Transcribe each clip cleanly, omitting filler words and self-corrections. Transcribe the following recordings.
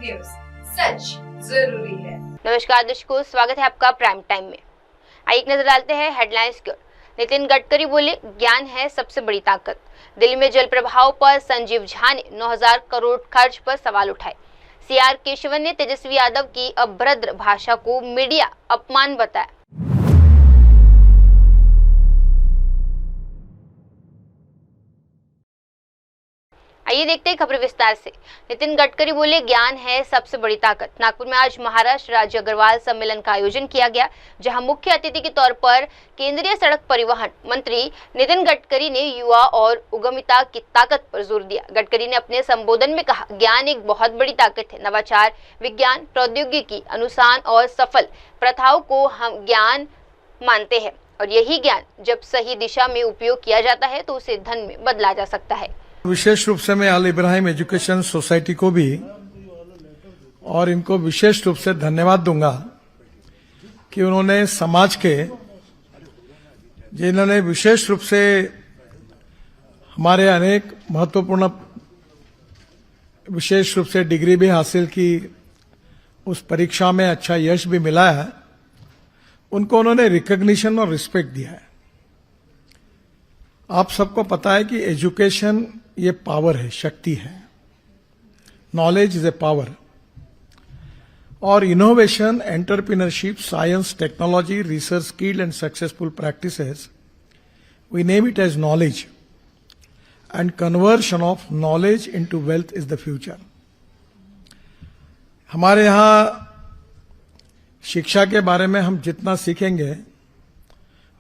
News, सच जरूरी है। नमस्कार दर्शकों, स्वागत है आपका प्राइम टाइम में। आइए एक नजर डालते हैं हेडलाइंस की ओर। नितिन गडकरी बोले, ज्ञान है सबसे बड़ी ताकत। दिल्ली में जल प्रभाव पर संजीव झा ने 9,000 करोड़ खर्च पर सवाल उठाए। सीआर केशवन ने तेजस्वी यादव की अभद्र भाषा को मीडिया अपमान बताया। आइए देखते हैं खबर विस्तार से। नितिन गडकरी बोले, ज्ञान है सबसे बड़ी ताकत। नागपुर में आज महाराष्ट्र राज्य अग्रवाल सम्मेलन का आयोजन किया गया, जहां मुख्य अतिथि के तौर पर केंद्रीय सड़क परिवहन मंत्री नितिन गडकरी ने युवा और उद्यमिता की ताकत पर जोर दिया। गडकरी ने अपने संबोधन में कहा, ज्ञान एक बहुत बड़ी ताकत है। नवाचार, विज्ञान, प्रौद्योगिकी, अनुसंधान और सफल प्रथाओं को हम ज्ञान मानते हैं, और यही ज्ञान जब सही दिशा में उपयोग किया जाता है तो उसे धन में बदला जा सकता है। विशेष रूप से मैं अल इब्राहिम एजुकेशन सोसाइटी को भी और इनको विशेष रूप से धन्यवाद दूंगा कि उन्होंने समाज के, जिन्होंने विशेष रूप से हमारे अनेक महत्वपूर्ण विशेष रूप से डिग्री भी हासिल की, उस परीक्षा में अच्छा यश भी मिला है, उनको उन्होंने रिकॉग्निशन और रिस्पेक्ट दिया है। आप सबको पता है कि एजुकेशन ये पावर है, शक्ति है। Knowledge is a power. और innovation, entrepreneurship, science, technology, research, skill and successful practices, we name it as knowledge, and conversion of knowledge into wealth is the future. हमारे यहां शिक्षा के बारे में हम जितना सीखेंगे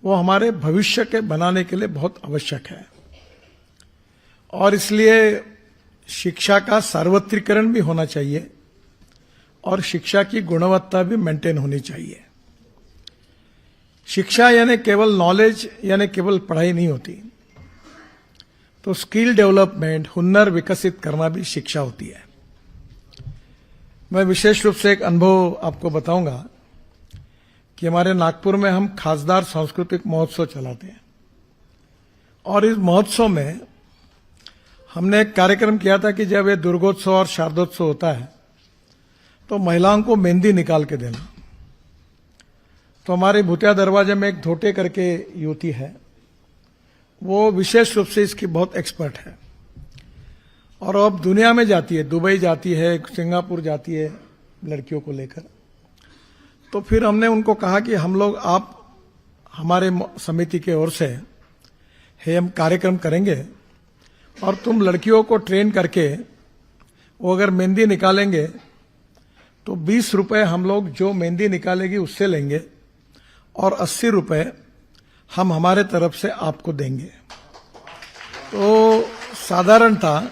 वो हमारे भविष्य के बनाने के लिए बहुत आवश्यक है, और इसलिए शिक्षा का सार्वत्रिकरण भी होना चाहिए और शिक्षा की गुणवत्ता भी मेंटेन होनी चाहिए। शिक्षा यानी केवल नॉलेज यानी केवल पढ़ाई नहीं होती, तो स्किल डेवलपमेंट, हुनर विकसित करना भी शिक्षा होती है। मैं विशेष रूप से एक अनुभव आपको बताऊंगा कि हमारे नागपुर में हम खासदार सांस्कृतिक महोत्सव चलाते हैं, और इस महोत्सव में हमने एक कार्यक्रम किया था कि जब ये दुर्गोत्सव और शारदोत्सव होता है तो महिलाओं को मेहंदी निकाल के देना। तो हमारे भूतिया दरवाजे में एक धोटे करके युवती है, वो विशेष रूप से इसकी बहुत एक्सपर्ट है, और अब दुनिया में जाती है, दुबई जाती है, सिंगापुर जाती है लड़कियों को लेकर। तो फिर हमने उनको कहा कि हम लोग, आप हमारे समिति की ओर से हम कार्यक्रम करेंगे और तुम लड़कियों को ट्रेन करके वो अगर मेहंदी निकालेंगे तो 20 रुपए हम लोग जो मेहंदी निकालेगी उससे लेंगे, और 80 रुपए हम हमारे तरफ से आपको देंगे। तो साधारणतः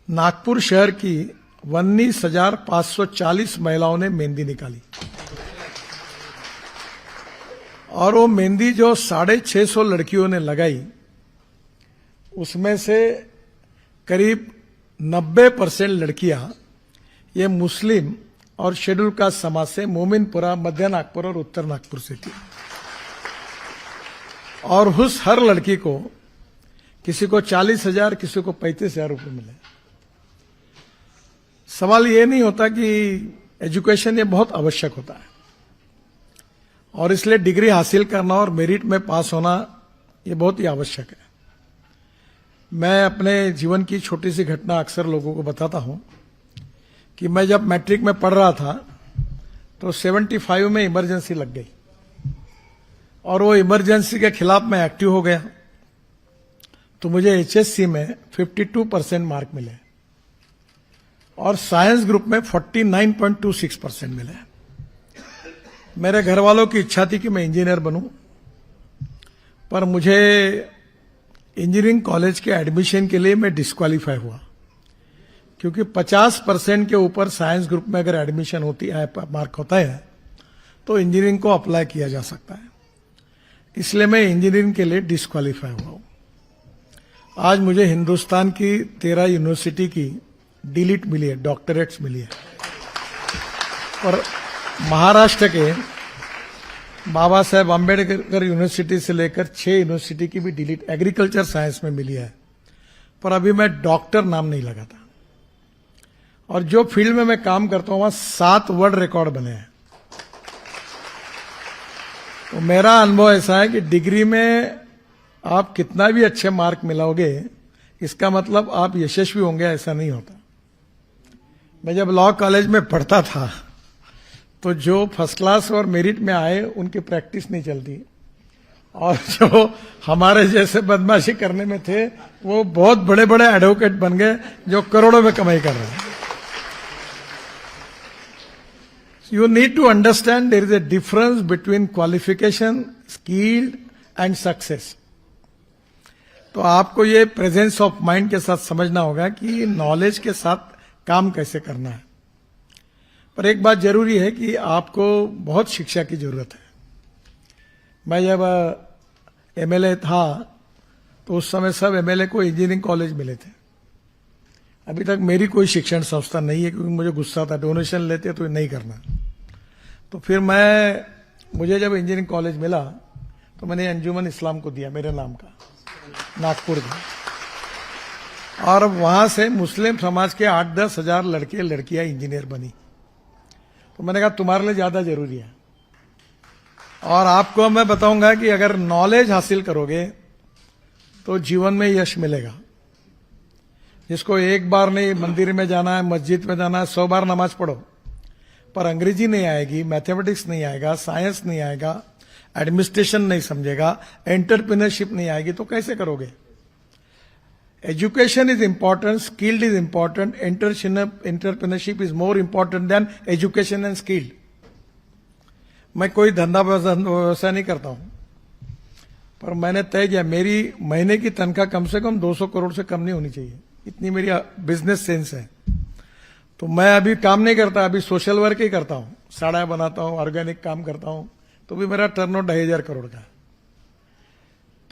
नागपुर शहर की 19,540 महिलाओं ने मेहंदी निकाली, और वो मेहंदी जो 650 लड़कियों ने लगाई, उसमें से करीब 90% लड़कियां ये मुस्लिम और शेड्यूल कास्ट समाज से, मोमिनपुरा, मध्य नागपुर और उत्तर नागपुर से थी। और उस हर लड़की को, किसी को 40,000, किसी को 35,000 रुपये मिले। सवाल ये नहीं होता कि एजुकेशन ये बहुत आवश्यक होता है, और इसलिए डिग्री हासिल करना और मेरिट में पास होना ये बहुत ही आवश्यक है। मैं अपने जीवन की छोटी सी घटना अक्सर लोगों को बताता हूं कि मैं जब मैट्रिक में पढ़ रहा था तो 75 में इमरजेंसी लग गई, और वो इमरजेंसी के खिलाफ मैं एक्टिव हो गया, तो मुझे एचएससी में 52% मार्क मिले, और साइंस ग्रुप में 49.26% मिले। मेरे घर वालों की इच्छा थी कि मैं इंजीनियर बनूं, पर मुझे इंजीनियरिंग कॉलेज के एडमिशन के लिए मैं डिस्क्वालीफाई हुआ, क्योंकि 50% के ऊपर साइंस ग्रुप में अगर एडमिशन होती है, मार्क होता है, तो इंजीनियरिंग को अप्लाई किया जा सकता है। इसलिए मैं इंजीनियरिंग के लिए डिस्क्वालीफाई हुआ हूं। आज मुझे हिंदुस्तान की 13 यूनिवर्सिटी की डीलिट मिली है, डॉक्टरेट्स मिली है, और महाराष्ट्र के बाबा साहेब आम्बेडकर यूनिवर्सिटी से लेकर 6 यूनिवर्सिटी की भी डीलिट एग्रीकल्चर साइंस में मिली है, पर अभी मैं डॉक्टर नाम नहीं लगा था। और जो फील्ड में मैं काम करता हूं वहां 7 वर्ल्ड रिकॉर्ड बने हैं। तो मेरा अनुभव ऐसा है कि डिग्री में आप कितना भी अच्छे मार्क मिलाओगे, इसका मतलब आप यशस्वी होंगे ऐसा नहीं होता। मैं जब लॉ कॉलेज में पढ़ता था तो जो फर्स्ट क्लास और मेरिट में आए उनकी प्रैक्टिस नहीं चलती, और जो हमारे जैसे बदमाशी करने में थे वो बहुत बड़े बड़े एडवोकेट बन गए जो करोड़ों में कमाई कर रहे हैं। You need to understand there is a difference between qualification, skill and success. तो आपको ये प्रेजेंस ऑफ माइंड के साथ समझना होगा कि नॉलेज के साथ काम कैसे करना है। पर एक बात जरूरी है कि आपको बहुत शिक्षा की जरूरत है। मैं जब एमएलए था तो उस समय सब एमएलए को इंजीनियरिंग कॉलेज मिले थे। अभी तक मेरी कोई शिक्षण संस्था नहीं है, क्योंकि मुझे गुस्सा था, डोनेशन लेते तो नहीं करना। तो फिर मुझे जब इंजीनियरिंग कॉलेज मिला तो मैंने अंजुमन इस्लाम को दिया, मेरे नाम का, नागपुर का। और वहां से मुस्लिम समाज के 8-10 हजार लड़के लड़कियां इंजीनियर बनी। तो मैंने कहा तुम्हारे लिए ज्यादा जरूरी है। और आपको मैं बताऊंगा कि अगर नॉलेज हासिल करोगे तो जीवन में यश मिलेगा। जिसको एक बार नहीं मंदिर में जाना है, मस्जिद में जाना है, 100 बार नमाज पढ़ो, पर अंग्रेजी नहीं आएगी, मैथमेटिक्स नहीं आएगा, साइंस नहीं आएगा, एडमिनिस्ट्रेशन नहीं समझेगा, एंटरप्रेन्योरशिप नहीं आएगी, तो कैसे करोगे? Education is important, skilled is important, entrepreneurship is more important than education and skilled. मैं कोई धंधा व्यवसाय नहीं करता हूं, पर मैंने तय किया मेरी महीने की तनख्वाह कम से कम 200 करोड़ से कम नहीं होनी चाहिए, इतनी मेरी बिजनेस सेंस है। तो मैं अभी काम नहीं करता, अभी सोशल वर्क ही करता हूं, साड़ियां बनाता हूं, ऑर्गेनिक काम करता हूं, तो भी मेरा टर्नओवर 2,500 करोड़ का है।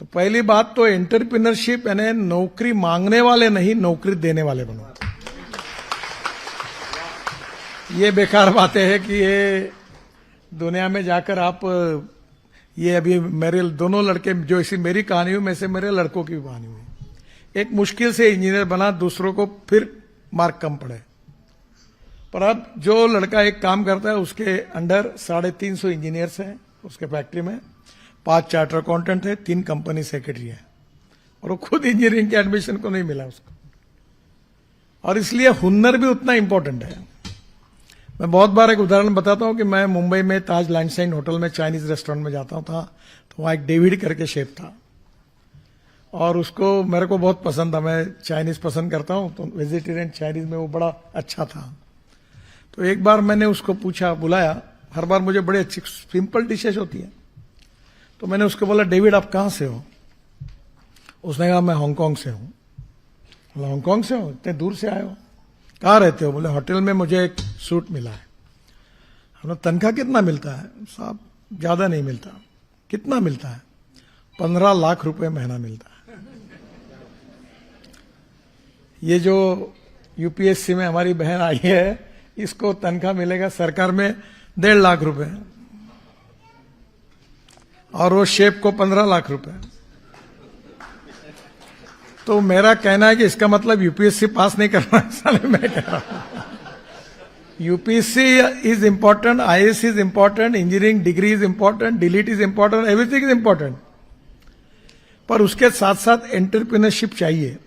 तो पहली बात तो एंटरप्रेन्योरशिप यानी नौकरी मांगने वाले नहीं, नौकरी देने वाले बनो। ये बेकार बातें हैं कि ये दुनिया में जाकर आप ये अभी मेरे दोनों लड़के जो ऐसी मेरी कहानी हुई, में से मेरे लड़कों की भी कहानी हुई। एक मुश्किल से इंजीनियर बना, दूसरों को फिर मार्क कम पड़े। पर अब जो लड़का एक काम करता है उसके अंडर 350 इंजीनियर्स हैं उसके फैक्ट्री में, 5 चार्टर अकाउंटेंट है, 3 कंपनी सेक्रेटरी है, और वो खुद इंजीनियरिंग के एडमिशन को नहीं मिला उसको। और इसलिए हुनर भी उतना इंपॉर्टेंट है। मैं बहुत बार एक उदाहरण बताता हूं कि मैं मुंबई में ताज लैंडसाइन होटल में चाइनीज रेस्टोरेंट में जाता था, तो वहां एक डेविड करके शेफ था, और उसको मेरे को बहुत पसंद था, मैं चाइनीज पसंद करता हूं, तो वेजिटेरियन चाइनीज में वो बड़ा अच्छा था। तो एक बार मैंने उसको पूछा, बुलाया, हर बार मुझे बड़ी अच्छी सिंपल डिशेज होती है, तो मैंने उसको बोला डेविड आप कहां से हो? उसने कहा मैं हांगकांग से हूं। बोला हांगकांग से हो, इतने दूर से आए हो, कहाँ रहते हो? बोले होटल में मुझे एक सूट मिला है। हमने तनख्वाह कितना मिलता है? साहब ज्यादा नहीं मिलता। कितना मिलता है? 15 लाख रुपए महीना मिलता है। ये जो यूपीएससी में हमारी बहन आई है, इसको तनख्वाह मिलेगा सरकार में 1.5 लाख रुपए, और वो शेफ को 15 लाख रुपए। तो मेरा कहना है कि इसका मतलब यूपीएससी पास नहीं करना, साले मैं कह रहा हूं UPSC is important, IAS is important, engineering degree is important, delete is important, everything is important, पर उसके साथ साथ एंटरप्रेन्योरशिप चाहिए।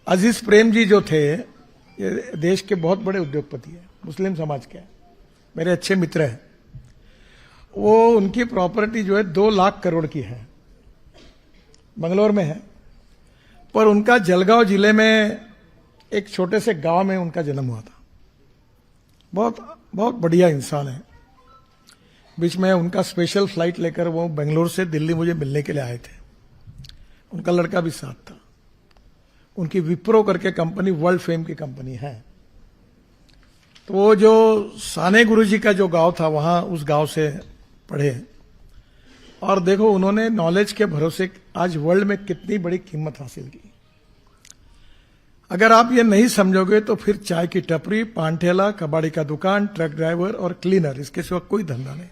अजीज प्रेम जी जो थे, ये देश के बहुत बड़े उद्योगपति है, मुस्लिम समाज के, मेरे अच्छे मित्र हैं। वो उनकी प्रॉपर्टी जो है 2 लाख करोड़ की है, बंगलोर में है, पर उनका जलगांव जिले में एक छोटे से गांव में उनका जन्म हुआ था। बहुत बहुत बढ़िया इंसान है। बीच में उनका स्पेशल फ्लाइट लेकर वो बेंगलोर से दिल्ली मुझे मिलने के लिए आए थे। उनका लड़का भी साथ था। उनकी विप्रो करके कंपनी वर्ल्ड फेम की कंपनी है। तो वो जो साने गुरुजी का जो गांव था, वहां उस गांव से पढ़े, और देखो उन्होंने नॉलेज के भरोसे आज वर्ल्ड में कितनी बड़ी कीमत हासिल की। अगर आप ये नहीं समझोगे तो फिर चाय की टपरी, पान ठेला, कबाड़ी का दुकान, ट्रक ड्राइवर और क्लीनर, इसके सिवा कोई धंधा नहीं।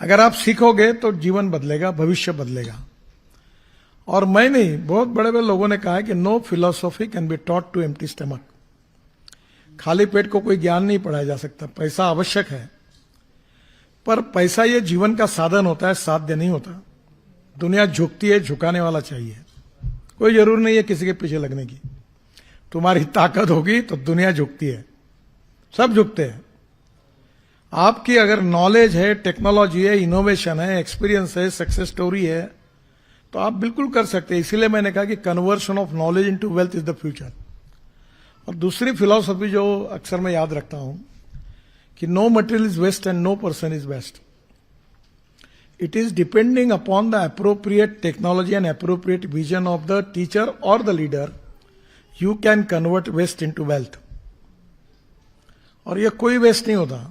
अगर आप सीखोगे तो जीवन बदलेगा, भविष्य बदलेगा। और मैं नहीं, बहुत बड़े बड़े लोगों ने कहा है कि no philosophy can be taught to empty stomach. खाली पेट को कोई ज्ञान नहीं पढ़ाया जा सकता। पैसा आवश्यक है, पर पैसा ये जीवन का साधन होता है, साध्य नहीं होता। दुनिया झुकती है, झुकाने वाला चाहिए। कोई जरूर नहीं है किसी के पीछे लगने की। तुम्हारी ताकत होगी तो दुनिया झुकती है, सब झुकते हैं। आपकी अगर नॉलेज है, टेक्नोलॉजी है, इनोवेशन है, एक्सपीरियंस है, सक्सेस स्टोरी है, तो आप बिल्कुल कर सकते हैं। इसीलिए मैंने कहा कि conversion of knowledge into wealth is the future. और दूसरी फिलॉसफी जो अक्सर मैं याद रखता हूं कि no material is waste and no person is waste. It is depending upon the appropriate technology and appropriate vision of the teacher और the leader, you can convert waste into wealth. और ये कोई वेस्ट नहीं होता।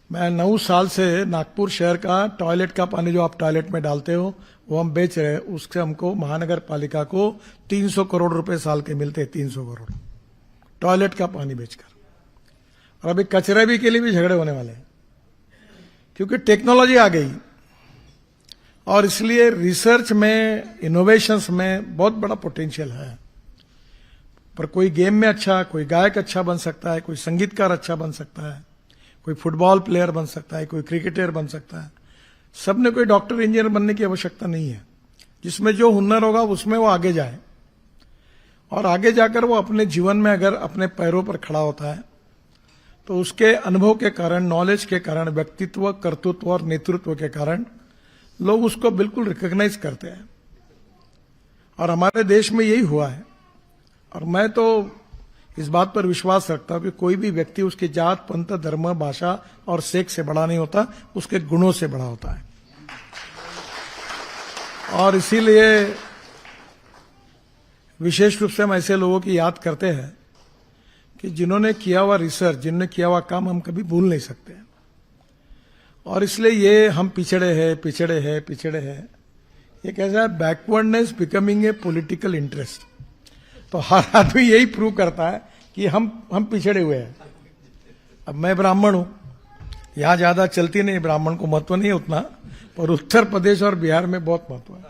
मैं 9 साल से नागपुर शहर का टॉयलेट का पानी जो आप टॉयलेट में डालते हो वो हम बेच रहे हैं। उससे हमको महानगर पालिका को 300 करोड़ रुपए साल के मिलते हैं, 300 करोड़ टॉयलेट का पानी बेचकर। और अभी कचरे भी के लिए भी झगड़े होने वाले हैं, क्योंकि टेक्नोलॉजी आ गई। और इसलिए रिसर्च में, इनोवेशंस में बहुत बड़ा पोटेंशियल है। पर कोई गेम में अच्छा, कोई गायक अच्छा बन सकता है, कोई संगीतकार अच्छा बन सकता है, कोई फुटबॉल प्लेयर बन सकता है, कोई क्रिकेटर बन सकता है। सबने कोई डॉक्टर इंजीनियर बनने की आवश्यकता नहीं है। जिसमें जो हुनर होगा उसमें वो आगे जाए, और आगे जाकर वो अपने जीवन में अगर अपने पैरों पर खड़ा होता है तो उसके अनुभव के कारण, नॉलेज के कारण, व्यक्तित्व, कर्तृत्व और नेतृत्व के कारण लोग उसको बिल्कुल रिकॉग्नाइज करते हैं। और हमारे देश में यही हुआ है। और मैं तो इस बात पर विश्वास रखता हूं कि कोई भी व्यक्ति उसकी जात, पंथ, धर्म, भाषा और सेक्स से बड़ा नहीं होता, उसके गुणों से बड़ा होता है। और इसीलिए विशेष रूप से हम ऐसे लोगों की याद करते हैं कि जिन्होंने किया हुआ रिसर्च, जिन्होंने किया हुआ काम हम कभी भूल नहीं सकते। और इसलिए ये हम पिछड़े हैं, पिछड़े हैं, पिछड़े हैं, ये कैसा है, backwardness becoming a political interest. तो हर आदमी यही प्रूव करता है कि हम पिछड़े हुए हैं। अब मैं ब्राह्मण हूं, यहां ज्यादा चलती नहीं, ब्राह्मण को महत्व नहीं उतना, पर उत्तर प्रदेश और बिहार में बहुत महत्व है,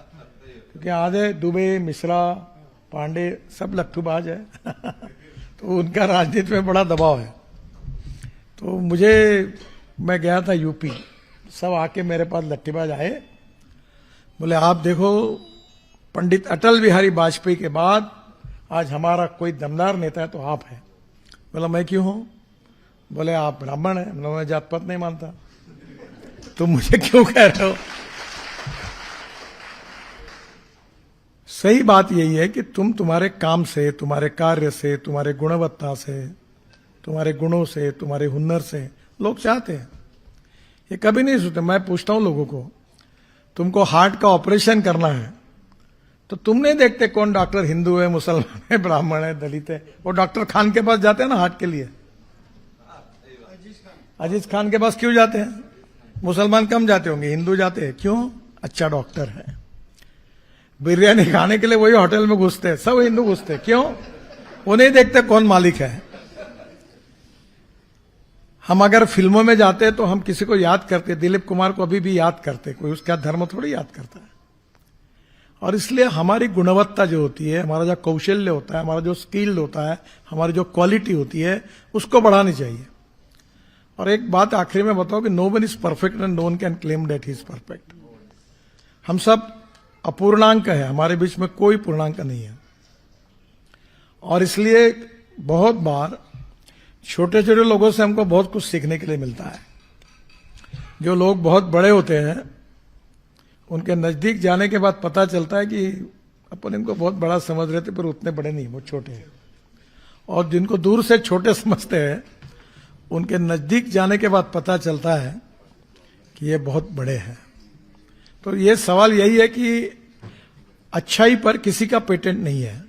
क्योंकि आधे दुबे, मिश्रा, पांडे सब लट्ठूबाज है तो उनका राजनीति में बड़ा दबाव है। तो मैं गया था यूपी, सब आके मेरे पास लट्ठीबाज आए, बोले आप देखो पंडित अटल बिहारी वाजपेयी के बाद आज हमारा कोई दमदार नेता है तो आप हैं। बोला मैं क्यों हूं? बोले आप ब्राह्मण हैं। बोला मैं जात पात नहीं मानता, तुम मुझे क्यों कह रहे हो? सही बात यही है कि तुम तुम्हारे काम से, तुम्हारे कार्य से, तुम्हारे गुणवत्ता से, तुम्हारे गुणों से, तुम्हारे हुनर से लोग चाहते हैं। ये कभी नहीं सोचते। मैं पूछता हूं लोगों को, तुमको हार्ट का ऑपरेशन करना है तो तुम नहीं देखते कौन डॉक्टर हिंदू है, मुसलमान है, ब्राह्मण है, दलित है। वो डॉक्टर खान के पास जाते हैं ना हार्ट के लिए। अजीज खान के पास क्यों जाते हैं? मुसलमान कम जाते होंगे, हिंदू जाते हैं। क्यों? अच्छा डॉक्टर है। बिरयानी खाने के लिए वही होटल में घुसते हैं, सब हिंदू घुसते हैं। क्यों? वो नहीं देखते कौन मालिक है। हम अगर फिल्मों में जाते हैं तो हम किसी को याद करते, दिलीप कुमार को अभी भी याद करते, कोई उसका धर्म थोड़ी याद करता है। और इसलिए हमारी गुणवत्ता जो होती है, हमारा जो कौशल्य होता है, हमारा जो स्किल होता है, हमारी जो क्वालिटी होती है, उसको बढ़ानी चाहिए। और एक बात आखिरी में बताओ कि no one is perfect and no one can claim that he is perfect. हम सब अपूर्णांक है, हमारे बीच में कोई पूर्णांक नहीं है। और इसलिए बहुत बार छोटे छोटे लोगों से हमको बहुत कुछ सीखने के लिए मिलता है। जो लोग बहुत बड़े होते हैं उनके नजदीक जाने के बाद पता चलता है कि अपन इनको बहुत बड़ा समझ रहे थे, पर उतने बड़े नहीं, वो छोटे हैं। और जिनको दूर से छोटे समझते हैं उनके नजदीक जाने के बाद पता चलता है कि ये बहुत बड़े हैं। तो ये सवाल यही है कि अच्छाई पर किसी का पेटेंट नहीं है।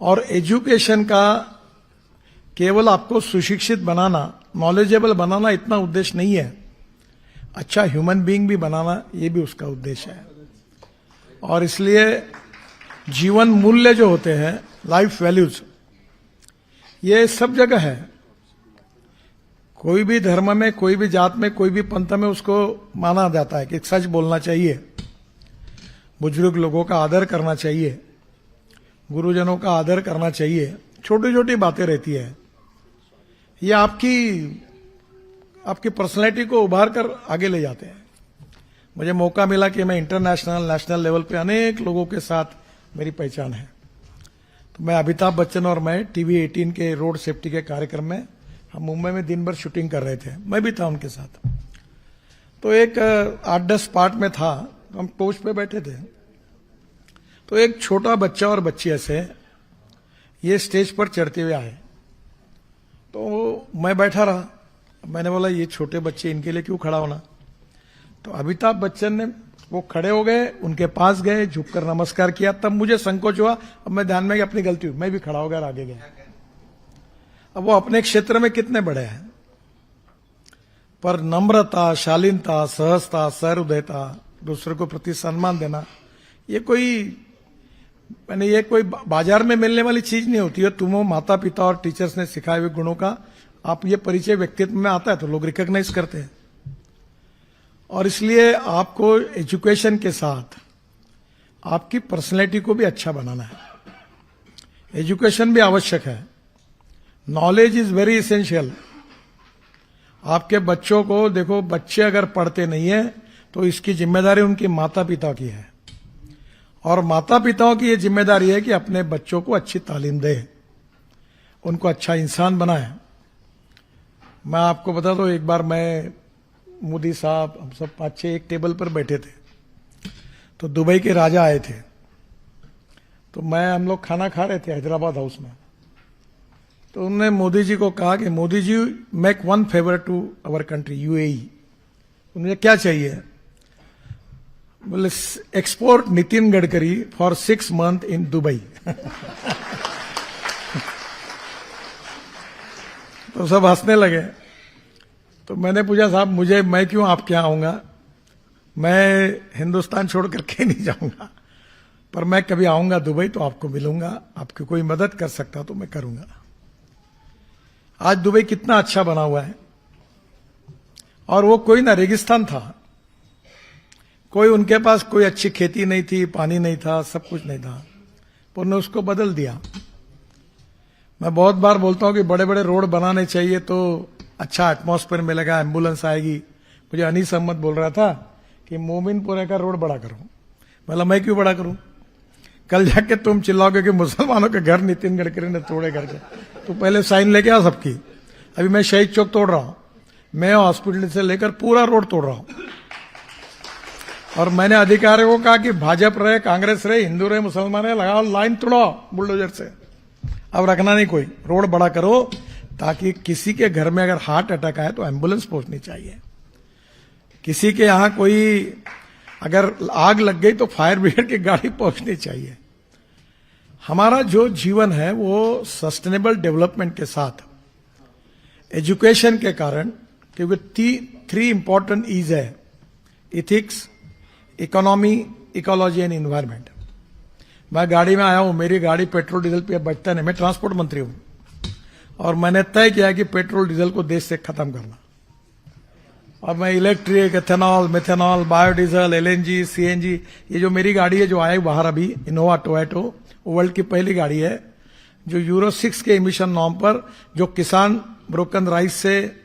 और एजुकेशन का केवल आपको सुशिक्षित बनाना, नॉलेजेबल बनाना इतना उद्देश्य नहीं है। अच्छा ह्यूमन बीइंग भी बनाना, ये भी उसका उद्देश्य है। और इसलिए जीवन मूल्य जो होते हैं, लाइफ वैल्यूज, ये सब जगह है। कोई भी धर्म में, कोई भी जात में, कोई भी पंथ में उसको माना जाता है कि सच बोलना चाहिए, बुजुर्ग लोगों का आदर करना चाहिए, गुरुजनों का आदर करना चाहिए, छोटी छोटी बातें रहती है, ये आपकी पर्सनैलिटी को उभार कर आगे ले जाते हैं। मुझे मौका मिला कि मैं इंटरनेशनल नेशनल लेवल पे अनेक लोगों के साथ मेरी पहचान है। तो मैं अमिताभ बच्चन और मैं टीवी 18 के रोड सेफ्टी के कार्यक्रम में हम मुंबई में दिन भर शूटिंग कर रहे थे, मैं भी था उनके साथ। तो एक 8-10 पार्ट में था, हम टोच पे बैठे थे, तो एक छोटा बच्चा और बच्ची ऐसे ये स्टेज पर चढ़ते हुए आए, तो मैं बैठा रहा। मैंने बोला ये छोटे बच्चे, इनके लिए क्यों खड़ा होना। तो अमिताभ बच्चन ने वो खड़े हो गए, उनके पास गए, झुककर नमस्कार किया। तब मुझे संकोच हुआ, अब मैं ध्यान में कि अपनी गलती हुई, मैं भी खड़ा हो गया, आगे गया। अब वो अपने क्षेत्र में कितने बड़े हैं, पर नम्रता, शालीनता, सहजता, सहृदयता, दूसरे को प्रति सम्मान देना, ये कोई बाजार में मिलने वाली चीज नहीं होती है। तुम माता पिता और टीचर्स ने सिखाए हुए गुणों का आप ये परिचय व्यक्तित्व में आता है तो लोग रिकॉग्नाइज करते हैं। और इसलिए आपको एजुकेशन के साथ आपकी पर्सनैलिटी को भी अच्छा बनाना है। एजुकेशन भी आवश्यक है, नॉलेज इज वेरी इसेंशियल। आपके बच्चों को देखो, बच्चे अगर पढ़ते नहीं है तो इसकी जिम्मेदारी उनके माता पिता की है, और माता पिताओं की यह जिम्मेदारी है कि अपने बच्चों को अच्छी तालीम दे, उनको अच्छा इंसान बनाए। मैं आपको बता दूं, एक बार मैं, मोदी साहब, हम सब 5-6 एक टेबल पर बैठे थे, तो दुबई के राजा आए थे, तो हम लोग खाना खा रहे थे हैदराबाद हाउस में। तो उन्होंने मोदी जी को कहा कि Modi ji, make one favour to our country UAE. उन्हें क्या चाहिए, बोले export Nitin Gadkari for 6 months in Dubai. तो सब हंसने लगे। तो मैंने पूछा, साहब मैं क्यों आपके यहां आऊंगा, मैं हिंदुस्तान छोड़ करके नहीं जाऊंगा, पर मैं कभी आऊंगा दुबई तो आपको मिलूंगा, आपकी कोई मदद कर सकता तो मैं करूंगा। आज दुबई कितना अच्छा बना हुआ है, और वो कोई ना रेगिस्तान था, कोई उनके पास कोई अच्छी खेती नहीं थी, पानी नहीं था, सब कुछ नहीं था, पर उन्होंने उसको बदल दिया। मैं बहुत बार बोलता हूं कि बड़े बड़े रोड बनाने चाहिए तो अच्छा एटमॉस्फेयर मिलेगा, एम्बुलेंस आएगी। मुझे अनीस अहमद बोल रहा था कि मोमिनपुरे का रोड बड़ा करो। मतलब मैं क्यों बड़ा करूं, कल जाके तुम चिल्लाओगे कि मुसलमानों के घर नितिन गडकरी ने तोड़े करके, तो पहले साइन लेके आ सबकी। अभी मैं शहीद चौक तोड़ रहा हूं, मैं हॉस्पिटल से लेकर पूरा रोड तोड़ रहा हूं, और मैंने अधिकारियों को कहा कि भाजपा रहे, कांग्रेस रहे, हिंदू रहे, मुसलमान रहे, लगाओ लाइन तोड़ो बुलडोजर से, अब रखना नहीं कोई, रोड बड़ा करो, ताकि किसी के घर में अगर हार्ट अटैक आए तो एम्बुलेंस पहुंचनी चाहिए, किसी के यहां कोई अगर आग लग गई तो फायर ब्रिगेड की गाड़ी पहुंचनी चाहिए। हमारा जो जीवन है वो सस्टेनेबल डेवलपमेंट के साथ एजुकेशन के कारण, क्योंकि 3 इंपॉर्टेंट ईज है, ethics, economy, ecology and environment. मैं गाड़ी में आया हूं, मेरी गाड़ी पेट्रोल डीजल पे बचता नहीं, मैं ट्रांसपोर्ट मंत्री हूं, और मैंने तय किया कि पेट्रोल डीजल को देश से खत्म करना। और मैं electric, ethanol, methanol, biodiesel, LNG, CNG, ये जो मेरी गाड़ी है जो आई बाहर अभी, इनोवा टोयोटो, वर्ल्ड की पहली गाड़ी है जो यूरो 6 के इमिशन नॉर्म पर, जो किसान ब्रोकन राइस से,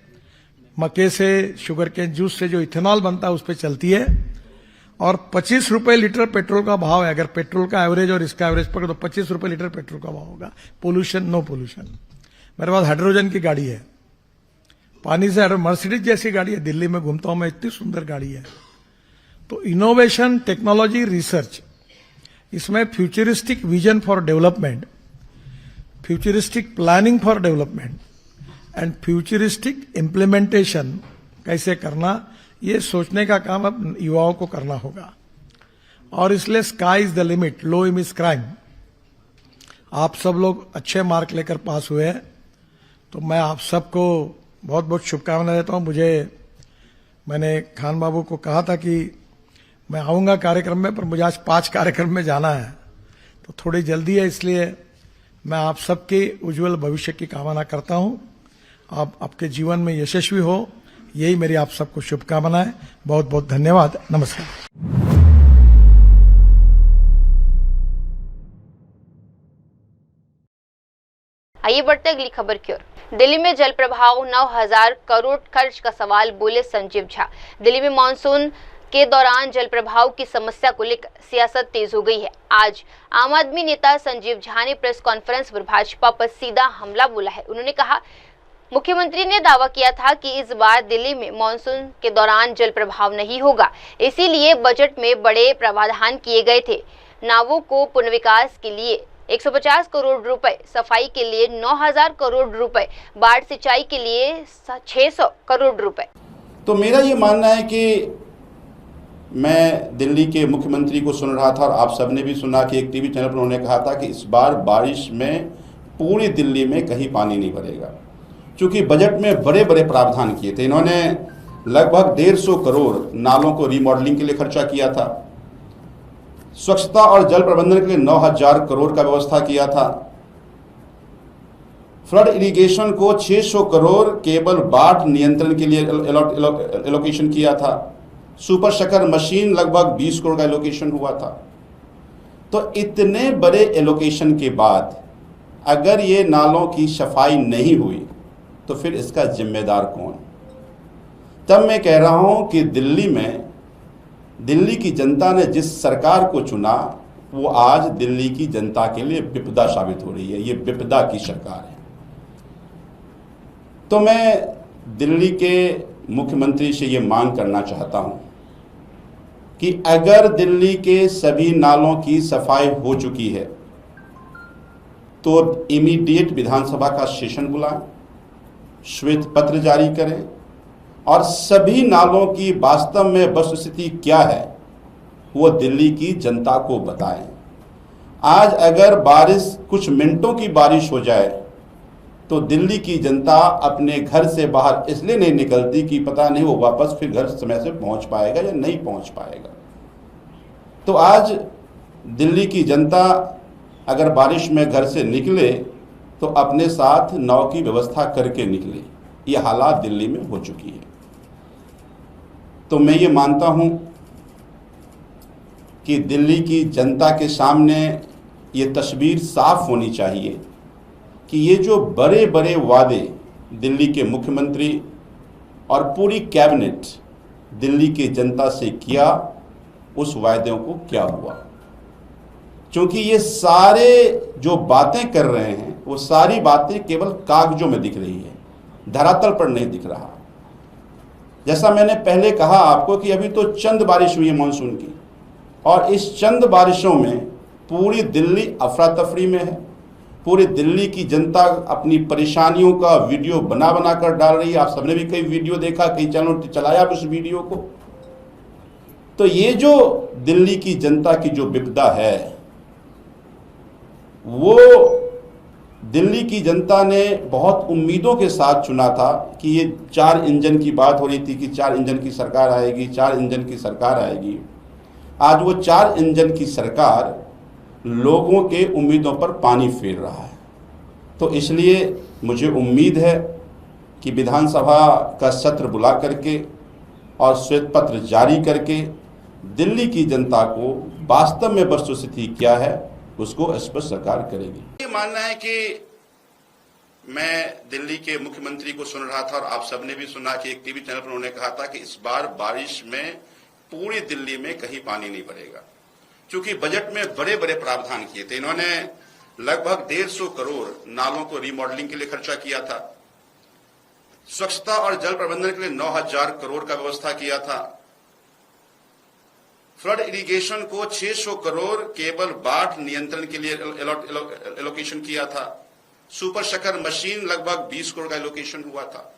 मक्के से, शुगर केन जूस से जो इथेनॉल बनता है उस पर चलती है, और 25 रुपए लीटर पेट्रोल का भाव है। अगर पेट्रोल का एवरेज और इसका एवरेज पकड़ो तो 25 रुपए लीटर पेट्रोल का भाव होगा। Pollution, no pollution. मेरे पास हाइड्रोजन की गाड़ी है, पानी से मर्सिडीज जैसी गाड़ी है, दिल्ली में घूमता हूं मैं, इतनी सुंदर गाड़ी है। तो इनोवेशन, टेक्नोलॉजी, रिसर्च, इसमें futuristic vision for development, futuristic planning for development and futuristic implementation कैसे करना, ये सोचने का काम अब युवाओं को करना होगा। और इसलिए sky is the limit, low is crime. आप सब लोग अच्छे मार्क लेकर पास हुए हैं, तो मैं आप सबको बहुत बहुत शुभकामनाएं देता हूं। मैंने खान बाबू को कहा था कि मैं आऊंगा कार्यक्रम में, पर मुझे आज 5 कार्यक्रम में जाना है, तो थोड़ी जल्दी है, इसलिए मैं आप सबके उज्जवल भविष्य की कामना करता हूं। आप आपके जीवन में यशस्वी हो, यही मेरी आप सबको शुभकामनाएं। बहुत बहुत धन्यवाद, नमस्कार। आइए बढ़ते अगली खबर की ओर। दिल्ली में जल प्रभाव 9,000 करोड़ खर्च का सवाल बोले संजीव झा। दिल्ली में मानसून के दौरान जल प्रभाव की समस्या को लेकर सियासत तेज हो गई है। आज आम आदमी नेता संजीव झा ने प्रेस कॉन्फ्रेंस पर भाजपा पर सीधा हमला बोला है। उन्होंने कहा, मुख्यमंत्री ने दावा किया था कि इस बार दिल्ली में मानसून के दौरान जल प्रभाव नहीं होगा, इसीलिए बजट में बड़े प्रावधान किए गए थे। नावों को पुनर्विकास के लिए 150 करोड़ रुपए, सफाई के लिए 9,000 करोड़ रुपए, बाढ़ सिंचाई के लिए 600 करोड़ रुपए। तो मेरा ये मानना है कि मैं दिल्ली के मुख्यमंत्री को सुन रहा था और आप सबने भी सुना कि एक टीवी चैनल पर उन्होंने कहा था कि इस बार बारिश में पूरी दिल्ली में कहीं पानी नहीं भरेगा, क्योंकि बजट में बड़े बड़े प्रावधान किए थे। इन्होंने लगभग 150 करोड़ नालों को रीमॉडलिंग के लिए खर्चा किया था, स्वच्छता और जल प्रबंधन के लिए 9,000 करोड़ का व्यवस्था किया था, फ्लड इरिगेशन को 600 करोड़ केवल बाढ़ नियंत्रण के लिए एलोकेशन किया था, सुपर शकर मशीन लगभग 20 करोड़ का एलोकेशन हुआ था। तो इतने बड़े एलोकेशन के बाद अगर ये नालों की सफाई नहीं हुई तो फिर इसका जिम्मेदार कौन? तब मैं कह रहा हूं कि दिल्ली की जनता ने जिस सरकार को चुना वो आज दिल्ली की जनता के लिए विपदा साबित हो रही है। ये विपदा की सरकार है। तो मैं दिल्ली के मुख्यमंत्री से ये मांग करना चाहता हूं कि अगर दिल्ली के सभी नालों की सफाई हो चुकी है तो इमीडिएट विधानसभा का सेशन बुलाएं, श्वेत पत्र जारी करें और सभी नालों की वास्तव में वस्तुस्थिति क्या है वो दिल्ली की जनता को बताएं। आज अगर बारिश कुछ मिनटों की बारिश हो जाए तो दिल्ली की जनता अपने घर से बाहर इसलिए नहीं निकलती कि पता नहीं वो वापस फिर घर समय से पहुंच पाएगा या नहीं पहुंच पाएगा। तो आज दिल्ली की जनता अगर बारिश में घर से निकले तो अपने साथ नाव की व्यवस्था करके निकले। ये हालात दिल्ली में हो चुकी है। तो मैं ये मानता हूं कि दिल्ली की जनता के सामने ये तस्वीर साफ होनी चाहिए कि ये जो बड़े बड़े वादे दिल्ली के मुख्यमंत्री और पूरी कैबिनेट दिल्ली की जनता से किया, उस वायदों को क्या हुआ। क्योंकि ये सारे जो बातें कर रहे हैं वो सारी बातें केवल कागजों में दिख रही है, धरातल पर नहीं दिख रहा। जैसा मैंने पहले कहा आपको कि अभी तो चंद बारिश हुई है मानसून की, और इस चंद बारिशों में पूरी दिल्ली अफरा तफरी में है। पूरी दिल्ली की जनता अपनी परेशानियों का वीडियो बना बना कर डाल रही है। आप सबने भी कई वीडियो देखा, कई चैनलों चलाया उस वीडियो को। तो ये जो दिल्ली की जनता की जो विपदा है वो दिल्ली की जनता ने बहुत उम्मीदों के साथ चुना था कि ये 4 इंजन की बात हो रही थी कि 4 इंजन की सरकार आएगी, 4 इंजन की सरकार आएगी। आज वो 4 इंजन की सरकार लोगों के उम्मीदों पर पानी फेर रहा है। तो इसलिए मुझे उम्मीद है कि विधानसभा का सत्र बुला करके और श्वेत पत्र जारी करके दिल्ली की जनता को वास्तव में वस्तुस्थिति क्या है उसको स्पष्ट सरकार करेगी। ये मानना है कि मैं दिल्ली के मुख्यमंत्री को सुन रहा था और आप सबने भी सुना कि एक टीवी चैनल पर उन्होंने कहा था कि इस बार बारिश में पूरी दिल्ली में कहीं पानी नहीं भरेगा, क्योंकि बजट में बड़े बड़े प्रावधान किए थे। इन्होंने लगभग 150 करोड़ नालों को रीमॉडलिंग के लिए खर्चा किया था, स्वच्छता और जल प्रबंधन के लिए 9,000 करोड़ का व्यवस्था किया था, फ्लड इरिगेशन को 600 करोड़ केवल बाढ़ नियंत्रण के लिए एलोकेशन किया था, सुपर शकर मशीन लगभग 20 करोड़ का एलोकेशन हुआ था।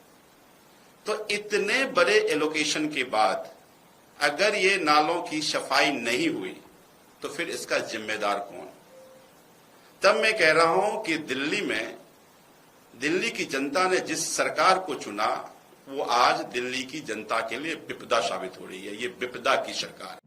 तो इतने बड़े एलोकेशन के बाद अगर ये नालों की सफाई नहीं हुई तो फिर इसका जिम्मेदार कौन? तब मैं कह रहा हूं कि दिल्ली की जनता ने जिस सरकार को चुना वो आज दिल्ली की जनता के लिए विपदा साबित हो रही है। ये विपदा की सरकार है।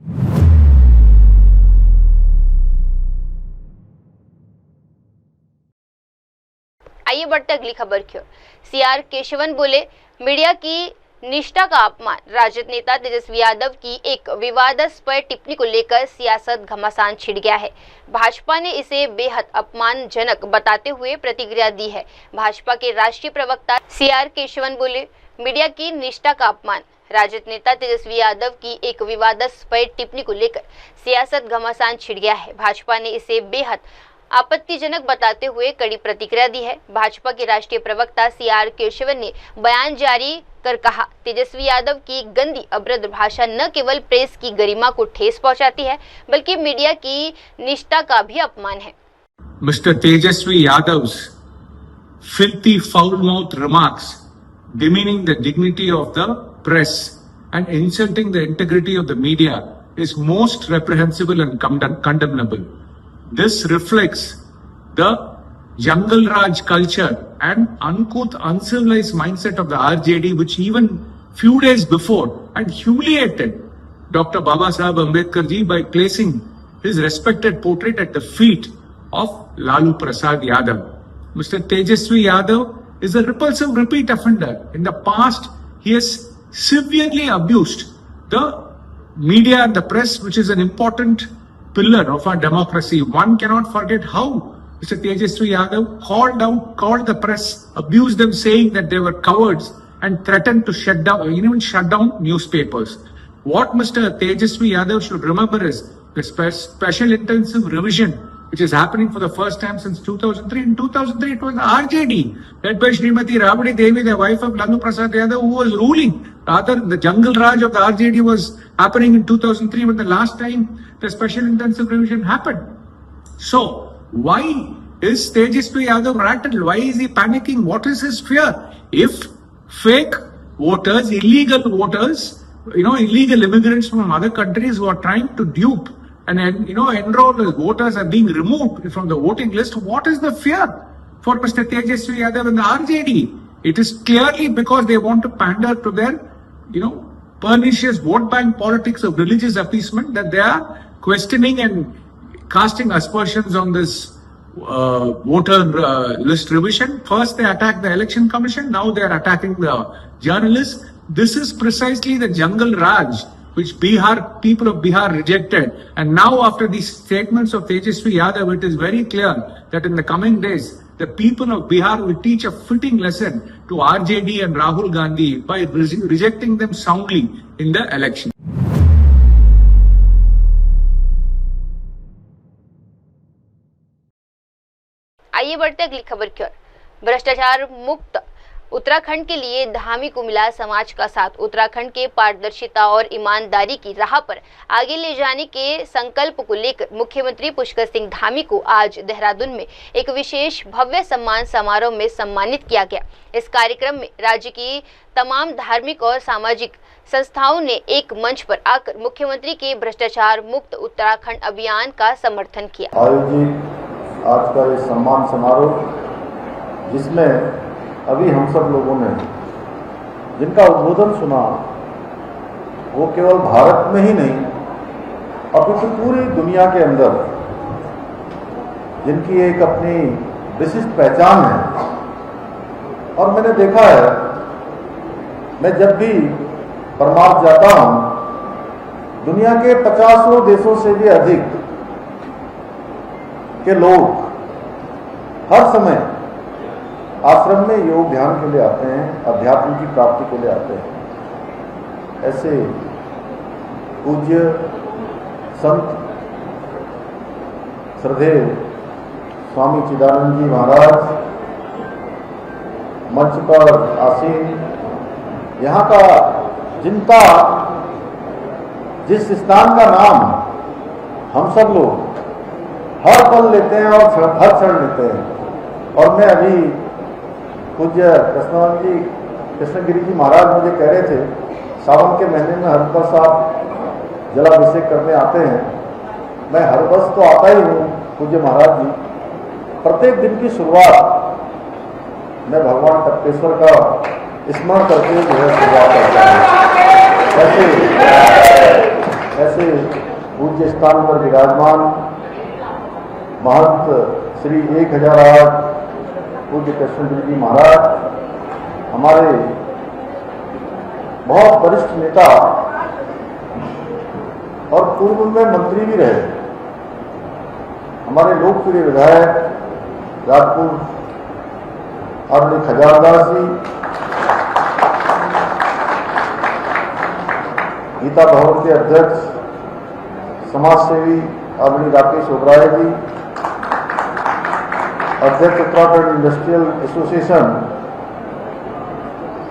आइए बढ़ते अगली खबर की ओर। सीआर केशवन बोले, मीडिया की निष्ठा का अपमान। राजद नेता तेजस्वी यादव की एक विवादास्पद टिप्पणी को लेकर सियासत घमासान छिड़ गया है। भाजपा ने इसे बेहद अपमानजनक बताते हुए प्रतिक्रिया दी है। भाजपा के राष्ट्रीय प्रवक्ता CR केशवन बोले, मीडिया की निष्ठा का अपमान। राजद नेता तेजस्वी यादव की एक विवादास्पद टिप्पणी को लेकर सियासत घमासान छिड़ गया है। भाजपा ने इसे बेहद आपत्तिजनक बताते हुए कड़ी प्रतिक्रिया दी है। भाजपा के राष्ट्रीय प्रवक्ता CR केशवन ने बयान जारी कर कहा, तेजस्वी यादव की गंदी अभद्र भाषा न केवल प्रेस की गरिमा को ठेस पहुंचाती है बल्कि मीडिया की निष्ठा का भी अपमान है। Mr. Tejasvi Yadav's filthy foul-mouthed remarks demeaning the dignity of the press and insulting the integrity of the media is most reprehensible and condemnable. This reflects the Jungle Raj culture and uncouth, uncivilized mindset of the RJD, which even few days before had humiliated Dr. Baba Saheb Ambedkar ji by placing his respected portrait at the feet of Lalu Prasad Yadav. Mr. Tejasvi Yadav is a repulsive repeat offender. In the past, he has severely abused the media and the press, which is an important pillar of our democracy. One cannot forget how Mr. Tejasvi Yadav called the press, abused them, saying that they were cowards and threatened to shut down newspapers. What Mr. Tejasvi Yadav should remember is the special intensive revision which is happening for the first time since 2003. In 2003, it was the RJD, led by Srimati Rabdi Devi, the wife of Lalu Prasad Yadav, who was ruling. Rather, the Jungle Raj of the RJD was happening in 2003, when the last time the special intensive revision happened. So, why is Tejasvi Yadav rattled? Why is he panicking? What is his fear? If fake voters, illegal voters, illegal immigrants from other countries who are trying to dupe and enroll as voters are being removed from the voting list, what is the fear for Mr. Tejasvi Yadav and the RJD? It is clearly because they want to pander to their, pernicious vote bank politics of religious appeasement that they are questioning and casting aspersions on this voter list revision. First they attacked the Election Commission, now they are attacking the journalists. This is precisely the Jungle Raj which people of Bihar rejected. And now after these statements of Tejasvi Yadav, it is very clear that in the coming days, the people of Bihar will teach a fitting lesson to RJD and Rahul Gandhi by rejecting them soundly in the election. आइए बढ़ते अगली खबर की ओर। भ्रष्टाचार मुक्त उत्तराखंड के लिए धामी को मिला समाज का साथ। उत्तराखंड के पारदर्शिता और ईमानदारी की राह पर आगे ले जाने के संकल्प को लेकर मुख्यमंत्री पुष्कर सिंह धामी को आज देहरादून में एक विशेष भव्य सम्मान समारोह में सम्मानित किया गया। इस कार्यक्रम में राज्य की तमाम धार्मिक और सामाजिक संस्थाओं ने एक मंच पर आकर मुख्यमंत्री के भ्रष्टाचार मुक्त उत्तराखंड अभियान का समर्थन किया। आयोजित आज का ये सम्मान समारोह, जिसमें अभी हम सब लोगों ने जिनका उद्बोधन सुना, वो केवल भारत में ही नहीं अपितु पूरी दुनिया के अंदर जिनकी एक अपनी विशिष्ट पहचान है। और मैंने देखा है, मैं जब भी परमार्थ जाता हूं, दुनिया के 50 देशों से भी अधिक के लोग हर समय आश्रम में योग ध्यान के लिए आते हैं, अध्यात्म की प्राप्ति के लिए आते हैं। ऐसे पूज्य संत श्रद्धेय स्वामी चिदानंद जी महाराज मंच पर आसीन, यहाँ का जिनका जिस स्थान का नाम हम सब लोग हर पल लेते हैं और हर क्षण लेते हैं। और मैं अभी पूज्य कृष्णगिरी जी महाराज मुझे कह रहे थे, सावन के महीने में हरिद्वार साहब जलाभिषेक करने आते हैं। मैं हर वर्ष तो आता ही हूँ पूज्य महाराज जी। प्रत्येक दिन की शुरुआत मैं भगवान टप्पेश्वर का स्मरण करके जो है शुरुआत करता हूँ। ऐसे पूज्य स्थान पर विराजमान महंत श्री 1008 पूज्य कृष्णगिरी जी महाराज हमारे बहुत वरिष्ठ नेता और पूर्व में मंत्री भी रहे, हमारे लोकप्रिय विधायक राजपुर आदरणीय खजानदास जी, गीता भवन के अध्यक्ष समाज सेवी आदरणीय राकेश ओबराय जी, अध्यक्ष उत्तराखंड इंडस्ट्रियल एसोसिएशन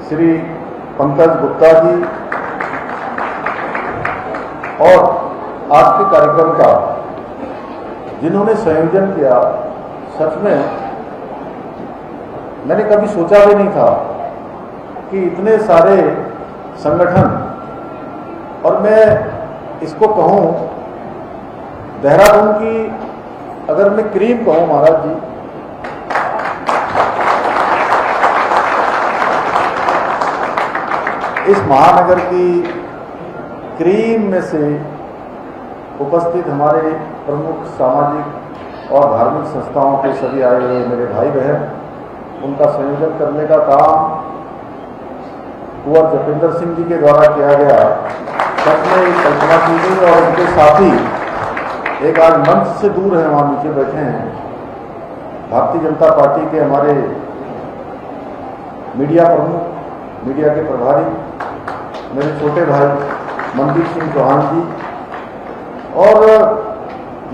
श्री पंकज गुप्ता जी, और आज के कार्यक्रम का जिन्होंने संयोजन किया, सच में मैंने कभी सोचा भी नहीं था कि इतने सारे संगठन, और मैं इसको कहूं देहरादून की, अगर मैं क्रीम कहूं महाराज जी, इस महानगर की क्रीम में से उपस्थित हमारे प्रमुख सामाजिक और धार्मिक संस्थाओं के सभी आए हुए मेरे भाई बहन, उनका संयोजन करने का काम कुंवर जतेंद्र सिंह जी के द्वारा किया गया। सच में कल्पना की गई, और उनके साथी एक आज मंच से दूर है, वहाँ नीचे बैठे हैं, भारतीय जनता पार्टी के हमारे मीडिया प्रमुख, मीडिया के प्रभारी मेरे छोटे भाई मनदीप सिंह चौहान जी, और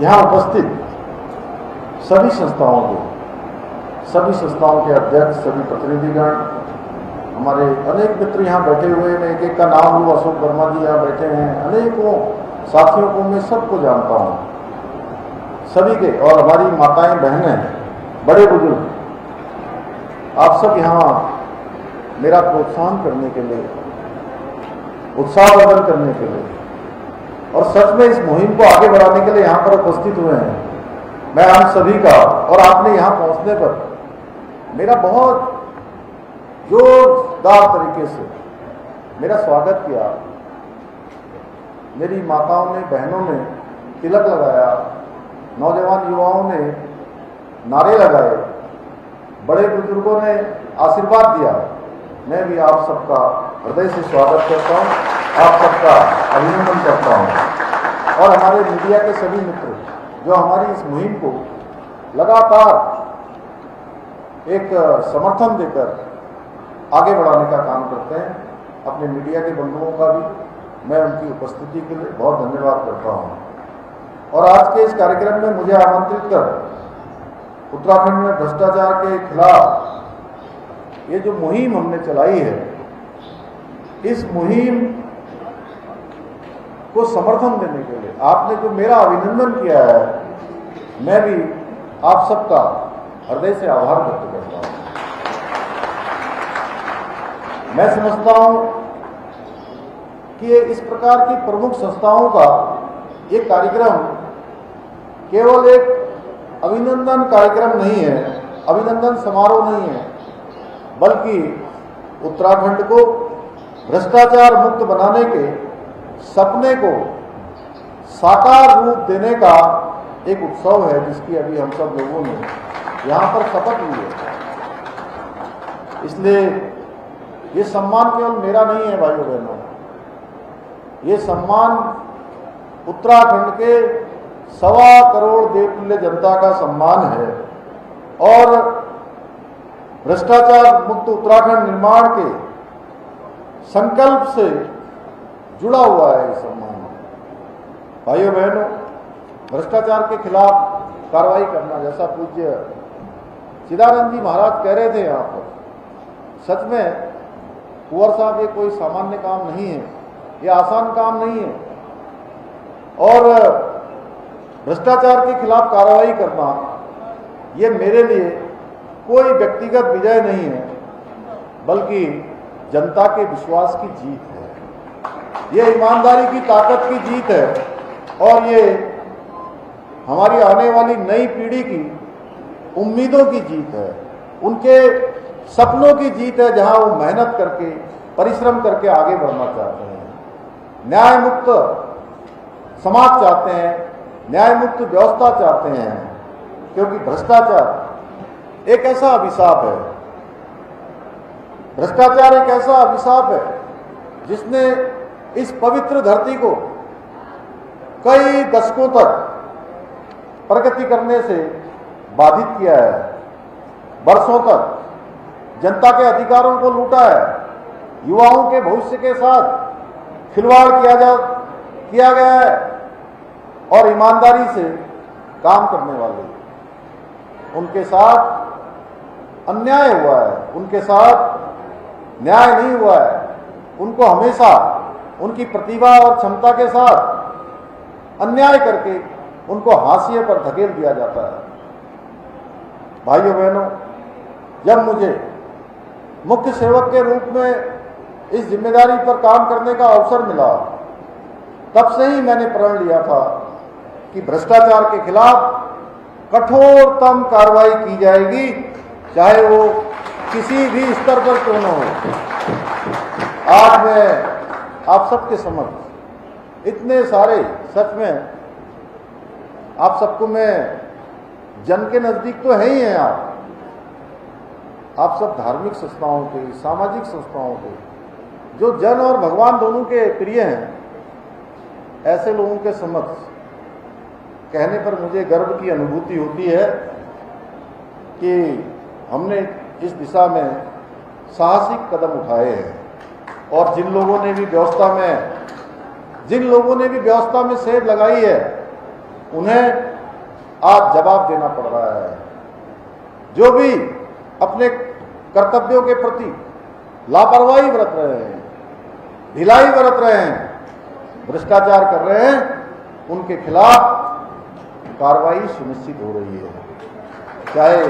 यहाँ उपस्थित सभी संस्थाओं के अध्यक्ष, सभी प्रतिनिधिगण, हमारे अनेक मित्र यहाँ बैठे हुए, मैं एक एक का नाम लूँ, अशोक वर्मा जी यहाँ बैठे हैं, अनेकों साथियों को मैं सबको जानता हूँ, सभी के, और हमारी माताएं बहनें, बड़े बुजुर्ग, आप सब यहाँ मेरा प्रोत्साहन करने के लिए, उत्साहवर्धन करने के लिए, और सच में इस मुहिम को आगे बढ़ाने के लिए यहाँ पर उपस्थित हुए हैं। मैं आप सभी का, और आपने यहाँ पहुँचने पर मेरा बहुत जोरदार तरीके से मेरा स्वागत किया। मेरी माताओं ने, बहनों ने तिलक लगाया, नौजवान युवाओं ने नारे लगाए, बड़े बुजुर्गों ने आशीर्वाद दिया। मैं भी आप सबका हृदय से स्वागत करता हूँ, आप सबका अभिनंदन करता हूँ, और हमारे मीडिया के सभी मित्र जो हमारी इस मुहिम को लगातार एक समर्थन देकर आगे बढ़ाने का काम करते हैं, अपने मीडिया के बंधुओं का भी मैं उनकी उपस्थिति के लिए बहुत धन्यवाद करता हूँ। और आज के इस कार्यक्रम में मुझे आमंत्रित कर उत्तराखंड में भ्रष्टाचार के खिलाफ ये जो मुहिम हमने चलाई है, इस मुहिम को समर्थन देने के लिए आपने जो मेरा अभिनंदन किया है, मैं भी आप सबका हृदय से आभार व्यक्त करता हूँ। मैं समझता हूँ कि इस प्रकार की प्रमुख संस्थाओं का ये कार्यक्रम केवल एक अभिनंदन कार्यक्रम नहीं है, अभिनंदन समारोह नहीं है, बल्कि उत्तराखंड को भ्रष्टाचार मुक्त बनाने के सपने को साकार रूप देने का एक उत्सव है, जिसकी अभी हम सब लोगों ने यहाँ पर शपथ ली है। इसलिए ये सम्मान केवल मेरा नहीं है भाइयों बहनों, ये सम्मान उत्तराखंड के 1.25 करोड़ देवतुल्य जनता का सम्मान है, और भ्रष्टाचार मुक्त उत्तराखंड निर्माण के संकल्प से जुड़ा हुआ है ये सम्मान। भाइयों बहनों, भ्रष्टाचार के खिलाफ कार्रवाई करना, जैसा पूज्य चिदानंद जी महाराज कह रहे थे यहाँ पर, सच में कुंवर साहब ये कोई सामान्य काम नहीं है, ये आसान काम नहीं है, और भ्रष्टाचार के खिलाफ कार्रवाई करना ये मेरे लिए कोई व्यक्तिगत विजय नहीं है, बल्कि जनता के विश्वास की जीत है, ये ईमानदारी की ताकत की जीत है, और ये हमारी आने वाली नई पीढ़ी की उम्मीदों की जीत है, उनके सपनों की जीत है, जहां वो मेहनत करके, परिश्रम करके आगे बढ़ना चाहते हैं, न्याय मुक्त समाज चाहते हैं, न्याय मुक्त व्यवस्था चाहते हैं, क्योंकि भ्रष्टाचार एक ऐसा अभिशाप है, भ्रष्टाचार एक ऐसा अभिशाप है जिसने इस पवित्र धरती को कई दशकों तक प्रगति करने से बाधित किया है, वर्षों तक जनता के अधिकारों को लूटा है, युवाओं के भविष्य के साथ खिलवाड़ किया गया है और ईमानदारी से काम करने वाले उनके साथ अन्याय हुआ है, उनके साथ न्याय नहीं हुआ है। उनको हमेशा उनकी प्रतिभा और क्षमता के साथ अन्याय करके उनको हाशिए पर धकेल दिया जाता है। भाइयों बहनों, जब मुझे मुख्य सेवक के रूप में इस जिम्मेदारी पर काम करने का अवसर मिला, तब से ही मैंने प्रण लिया था कि भ्रष्टाचार के खिलाफ कठोरतम कार्रवाई की जाएगी, चाहे वो किसी भी स्तर पर क्यों न हो। आज मैं आप सबके समक्ष इतने सारे, सच में आप सबको मैं जन के नजदीक तो है ही हैं, आप सब धार्मिक संस्थाओं के, सामाजिक संस्थाओं के, जो जन और भगवान दोनों के प्रिय हैं, ऐसे लोगों के समक्ष कहने पर मुझे गर्व की अनुभूति होती है कि हमने इस दिशा में साहसिक कदम उठाए हैं और जिन लोगों ने भी व्यवस्था में सेध लगाई है, उन्हें आज जवाब देना पड़ रहा है। जो भी अपने कर्तव्यों के प्रति लापरवाही बरत रहे हैं, ढिलाई बरत रहे हैं, भ्रष्टाचार कर रहे हैं, उनके खिलाफ कार्रवाई सुनिश्चित हो रही है। चाहे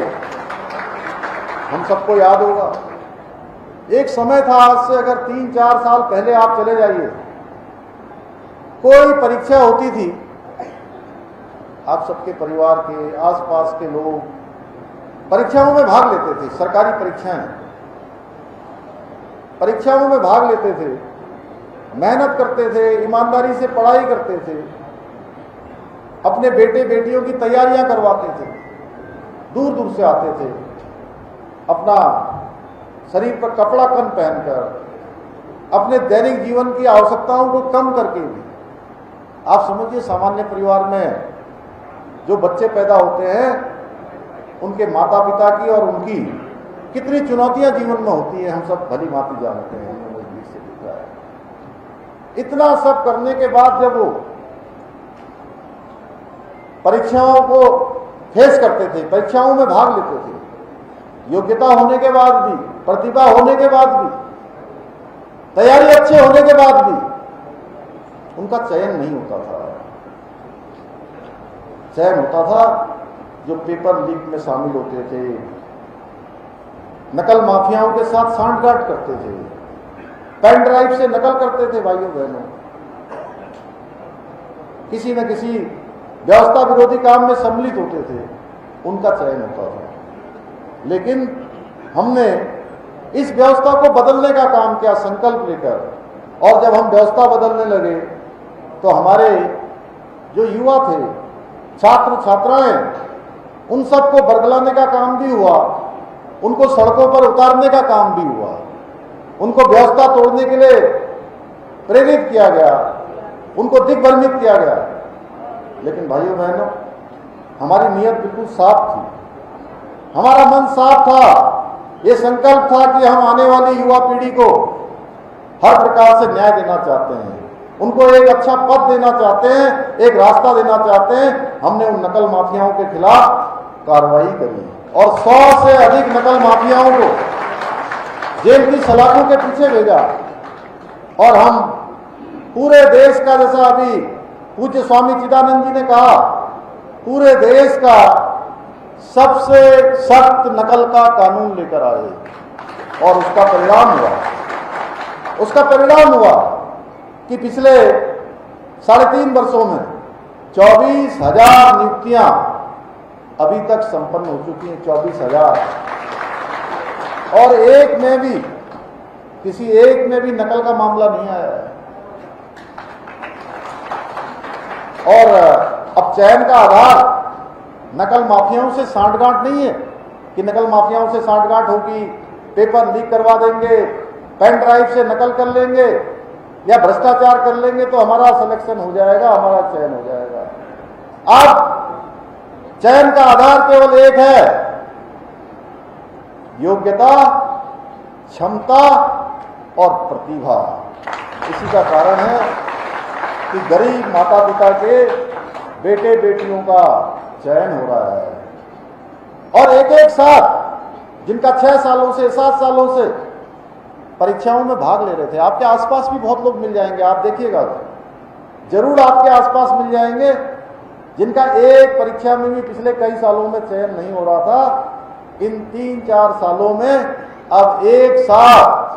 हम सबको याद होगा, एक समय था, आज से अगर 3-4 साल पहले आप चले जाइए, कोई परीक्षा होती थी, आप सबके परिवार के आसपास के लोग परीक्षाओं में भाग लेते थे, सरकारी परीक्षाओं में भाग लेते थे, मेहनत करते थे, ईमानदारी से पढ़ाई करते थे, अपने बेटे बेटियों की तैयारियां करवाते थे, दूर दूर से आते थे, अपना शरीर पर कपड़ा कम पहनकर, अपने दैनिक जीवन की आवश्यकताओं को कम करके भी। आप समझिए, सामान्य परिवार में जो बच्चे पैदा होते हैं, उनके माता पिता की और उनकी कितनी चुनौतियां जीवन में होती है, हम सब भली भांति जानते हैं, हमने नजदीक से देखा है। इतना सब करने के बाद जब वो परीक्षाओं को फेस करते थे, परीक्षाओं में भाग लेते थे, योग्यता होने के बाद भी, प्रतिभा होने के बाद भी, तैयारी अच्छे होने के बाद भी उनका चयन नहीं होता था। चयन होता था जो पेपर लीक में शामिल होते थे, नकल माफियाओं के साथ सांठगांठ करते थे, पेन ड्राइव से नकल करते थे। भाइयों बहनों, किसी न किसी व्यवस्था विरोधी काम में सम्मिलित होते थे, उनका चयन होता था। लेकिन हमने इस व्यवस्था को बदलने का काम किया संकल्प लेकर, और जब हम व्यवस्था बदलने लगे तो हमारे जो युवा थे, छात्र छात्राएं, उन सबको बरगलाने का काम भी हुआ, उनको सड़कों पर उतारने का काम भी हुआ, उनको व्यवस्था तोड़ने के लिए प्रेरित किया गया, उनको दिग्भ्रमित किया गया। लेकिन भाइयों बहनों, हमारी नीयत बिल्कुल साफ थी, हमारा मन साफ था, ये संकल्प था कि हम आने वाली युवा पीढ़ी को हर प्रकार से न्याय देना चाहते हैं, उनको एक अच्छा पद देना चाहते हैं, एक रास्ता देना चाहते हैं। हमने उन नकल माफियाओं के खिलाफ कार्रवाई करी और 100 से अधिक नकल माफियाओं को जेल की सलाखों के पीछे भेजा। और हम पूरे देश का, जैसा अभी पूज्य स्वामी चिदानंद जी ने कहा, पूरे देश का सबसे सख्त नकल का कानून लेकर आए। और उसका परिणाम हुआ कि पिछले 3.5 वर्षों में 24,000 नियुक्तियां अभी तक संपन्न हो चुकी हैं। 24,000, और किसी एक में भी नकल का मामला नहीं आया है। और अब चयन का आधार नकल माफियाओं से सांठगांठ नहीं है कि नकल माफियाओं से सांठगांठ होगी, पेपर लीक करवा देंगे, पेन ड्राइव से नकल कर लेंगे, या भ्रष्टाचार कर लेंगे तो हमारा सिलेक्शन हो जाएगा, हमारा चयन हो जाएगा। अब चयन का आधार केवल एक है, योग्यता, क्षमता और प्रतिभा। इसी का कारण है कि गरीब माता पिता के बेटे बेटियों का चयन हो रहा है और एक एक साथ जिनका 6 सालों से 7 सालों से परीक्षाओं में भाग ले रहे थे। आपके आसपास भी बहुत लोग मिल जाएंगे, आप देखिएगा जरूर आपके आसपास मिल जाएंगे जिनका एक परीक्षा में भी पिछले कई सालों में चयन नहीं हो रहा था। इन 3-4 सालों में अब एक साथ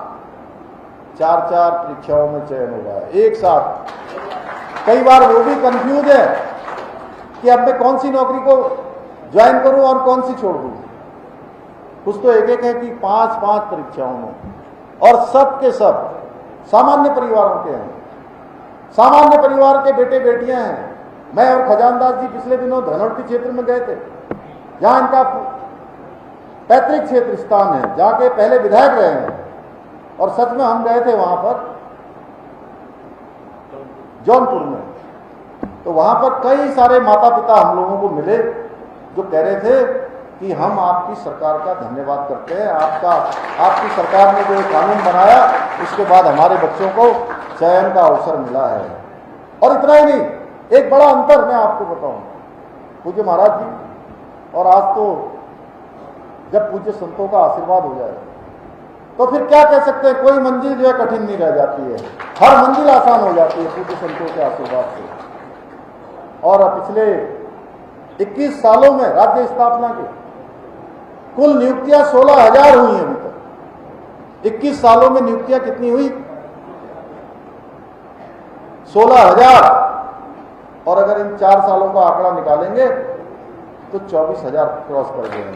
4-4 परीक्षाओं में चयन हो रहा है, एक साथ। कई बार वो भी कंफ्यूज है कि अब मैं कौन सी नौकरी को ज्वाइन करूं और कौन सी छोड़ दूं। कुछ तो एक एक है कि 5-5 परीक्षाओं में, और सब के सब सामान्य परिवारों के हैं, सामान्य परिवार के बेटे बेटियां हैं। मैं और खजानदास जी पिछले दिनों धनौल्टी क्षेत्र में गए थे, जहां इनका पैतृक क्षेत्र स्थान है, जहां के पहले विधायक रहे हैं। और सच में हम गए थे वहां पर जौनपुर में, तो वहां पर कई सारे माता पिता हम लोगों को मिले जो कह रहे थे कि हम आपकी सरकार का धन्यवाद करते हैं, आपकी सरकार ने जो कानून बनाया उसके बाद हमारे बच्चों को चयन का अवसर मिला है। और इतना ही नहीं, एक बड़ा अंतर मैं आपको बताऊं, पूज्य महाराज जी, और आज तो जब पूज्य संतों का आशीर्वाद हो जाए तो फिर क्या कह सकते हैं, कोई मंजिल जो है कठिन नहीं रह जाती है, हर मंजिल आसान हो जाती है पूज्य संतों के आशीर्वाद से। और पिछले 21 सालों में राज्य स्थापना के कुल नियुक्तियां 16,000 हुई हैं अभी तक। 21 सालों में नियुक्तियां कितनी हुई? 16,000। और अगर इन 4 सालों का आंकड़ा निकालेंगे तो 24,000 क्रॉस कर देंगे।